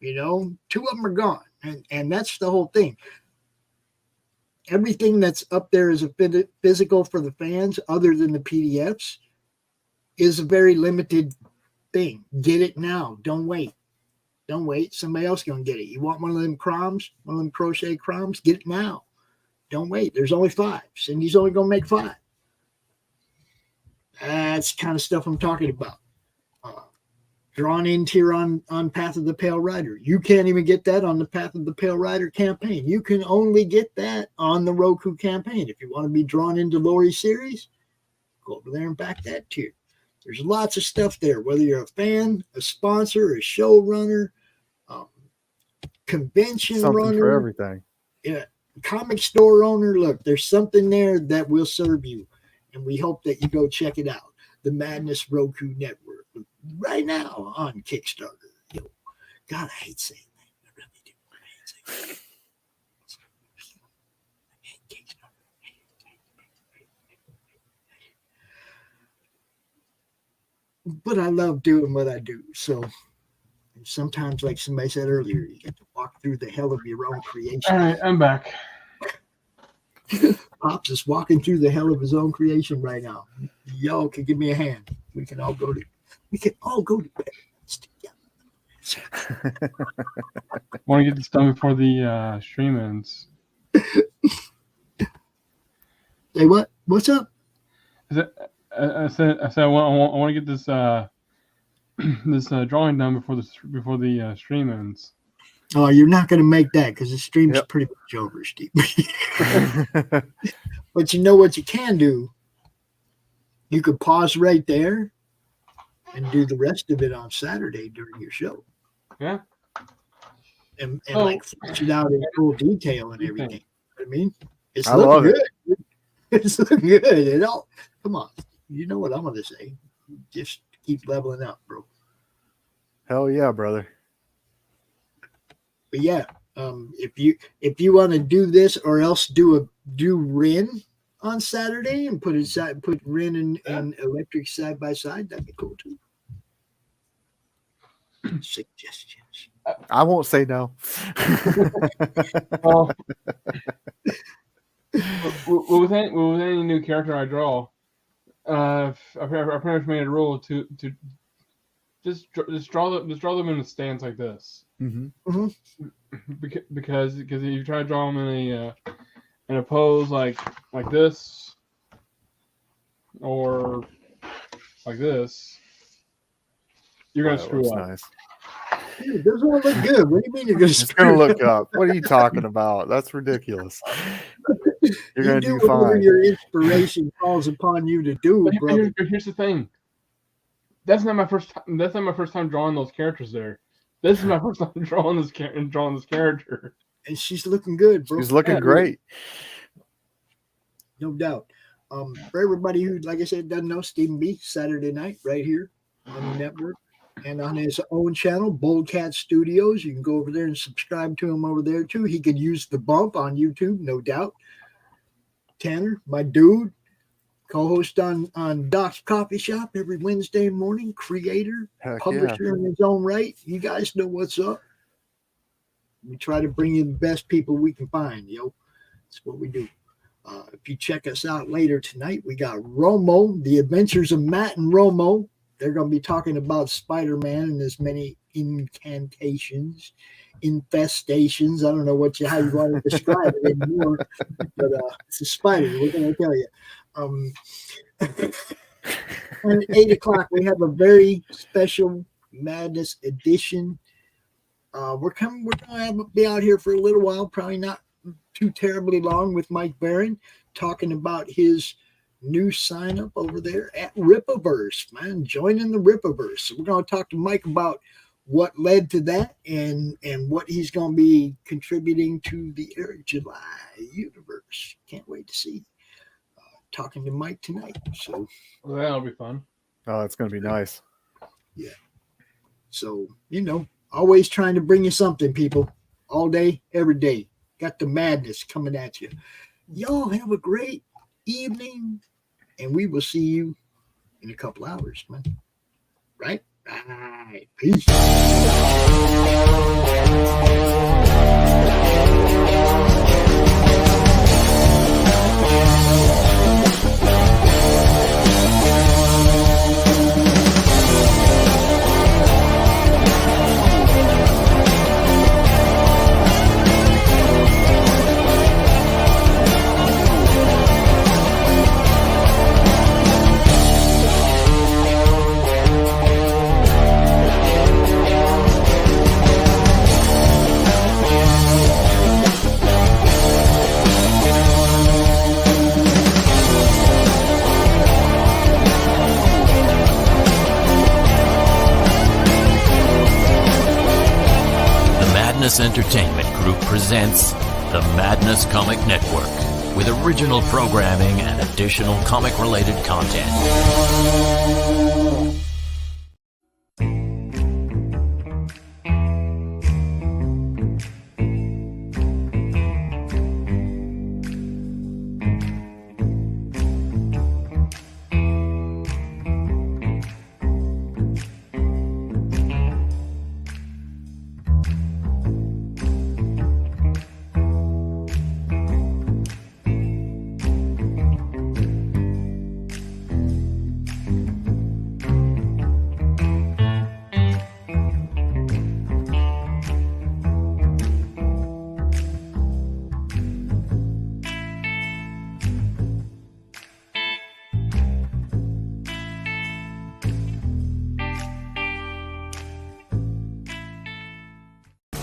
2 of them are gone. And that's the whole thing. Everything that's up there is a physical for the fans, other than the PDFs, is a very limited thing. Get it now. Don't wait. Don't wait. Somebody else going to get it. You want one of them croms, one of them crochet croms? Get it now. Don't wait. There's only 5. Cindy's only going to make 5. That's the kind of stuff I'm talking about. Drawn in tier on Path of the Pale Rider. You can't even get that on the Path of the Pale Rider campaign. You can only get that on the Roku campaign. If you want to be drawn into Lori's series, go over there and back that tier. There's lots of stuff there, whether you're a fan, a sponsor, a showrunner, convention something runner. For everything. Yeah, comic store owner. Look, there's something there that will serve you. And we hope that you go check it out. The Madness Roku Network. Right now on Kickstarter. Yo, God, I hate saying that. I really do. I hate saying that. I hate Kickstarter. But I love doing what I do. So sometimes, like somebody said earlier, you get to walk through the hell of your own creation. All right, I'm back. Pops is walking through the hell of his own creation right now. Y'all can give me a hand. We can all go to We can all go to bed. Want to get this done before the stream ends. Say what? What's up? I said I want to get this this drawing done before the stream ends. Oh, you're not going to make that because the stream's pretty much over, Steve. But you know what you can do? You could pause right there and do the rest of it on Saturday during your show. Yeah. And like flesh it out in full detail and everything. You know what I mean? It's I love looking good. It's looking good. It all, come on. You know what I'm going to say. Just keep leveling up, bro. Hell yeah, brother. But yeah, if you want to do this or else do Rin on Saturday and put Rin and Electric side by side, that'd be cool too. Suggestions. I won't say no. Well, with any new character I draw, I pretty much made a rule to just draw them in a stance like this. Mm-hmm. Because if you try to draw them in a pose like this or like this, you're gonna screw up. Nice. Dude, those won't look good. What do you mean you're gonna It's gonna look up? What are you talking about? That's ridiculous. You're gonna do whatever fine. your inspiration calls upon you to do, brother. Here's the thing. That's not my first time drawing those characters there. This is my first time drawing this character. And she's looking good, bro. She's looking great. No doubt. For everybody who, like I said, doesn't know, Stephen B, Saturday night, right here on the network. And on his own channel, Bold Cat Studios. You can go over there and subscribe to him over there, too. He could use the bump on YouTube, no doubt. Tanner, my dude, co-host on Doc's Coffee Shop every Wednesday morning, creator, publisher in his own right. You guys know what's up. We try to bring you the best people we can find, yo. That's what we do. If you check us out later tonight, we got Romo, The Adventures of Matt and Romo. They're going to be talking about Spider-Man and his many incantations, infestations. I don't know how you want to describe it anymore, but it's a spider. We're going to tell you. And at 8 o'clock, we have a very special Madness edition. We're going to be out here for a little while, probably not too terribly long, with Mike Barron talking about his new sign up over there at Rippaverse, man, joining the Rippaverse. So we're going to talk to Mike about what led to that and what he's going to be contributing to the Eric July universe. Can't wait to see. Talking to Mike tonight. So that'll be fun. Oh, it's going to be nice. Yeah. So, always trying to bring you something, people. All day, every day. Got the madness coming at you. Y'all have a great evening, and we will see you in a couple hours, man. Right? Right. Peace. Madness Entertainment Group presents the Madness Comic Network with original programming and additional comic-related content.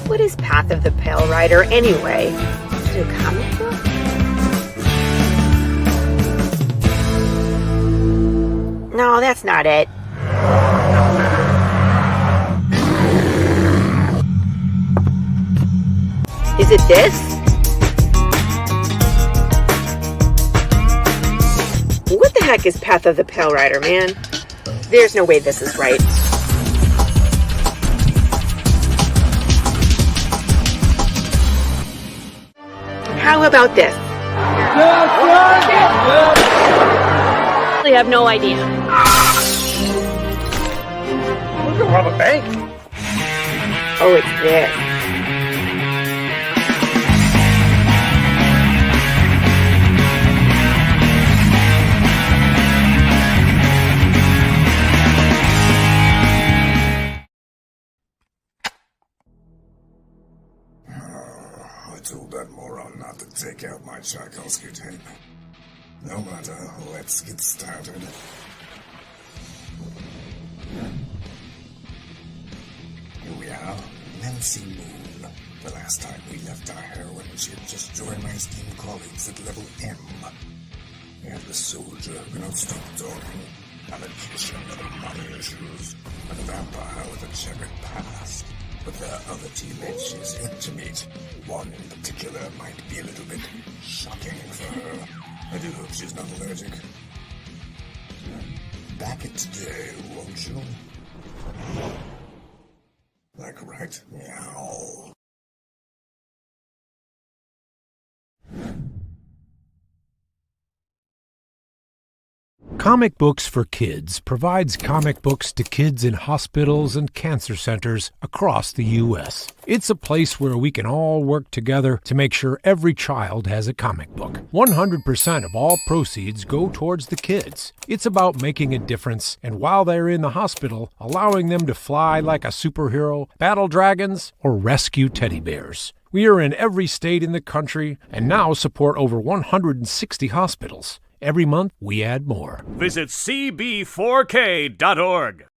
What is Path of the Pale Rider anyway? Is it a comic book? No, that's not it. Is it this? What the heck is Path of the Pale Rider, man? There's no way this is right. How about this? I have no idea. We're gonna rob a bank. Oh, it's this. I told that moron not to take out my Tchaikovsky tape. No matter, let's get started. Here we are, Nancy Moon. The last time we left our heroine, she had just joined my esteemed colleagues at level M. And the soldier who cannot stop talking, a magician with money issues, and a vampire with a checkered past. But there are other teammates she's yet to meet. One in particular might be a little bit shocking for her. I do hope she's not allergic. Back it today, won't you? Like right meow. Comic Books for Kids provides comic books to kids in hospitals and cancer centers across the U.S. It's a place where we can all work together to make sure every child has a comic book. 100% of all proceeds go towards the kids. It's about making a difference, and while they're in the hospital, allowing them to fly like a superhero, battle dragons, or rescue teddy bears. We are in every state in the country and now support over 160 hospitals. Every month, we add more. Visit cb4k.org.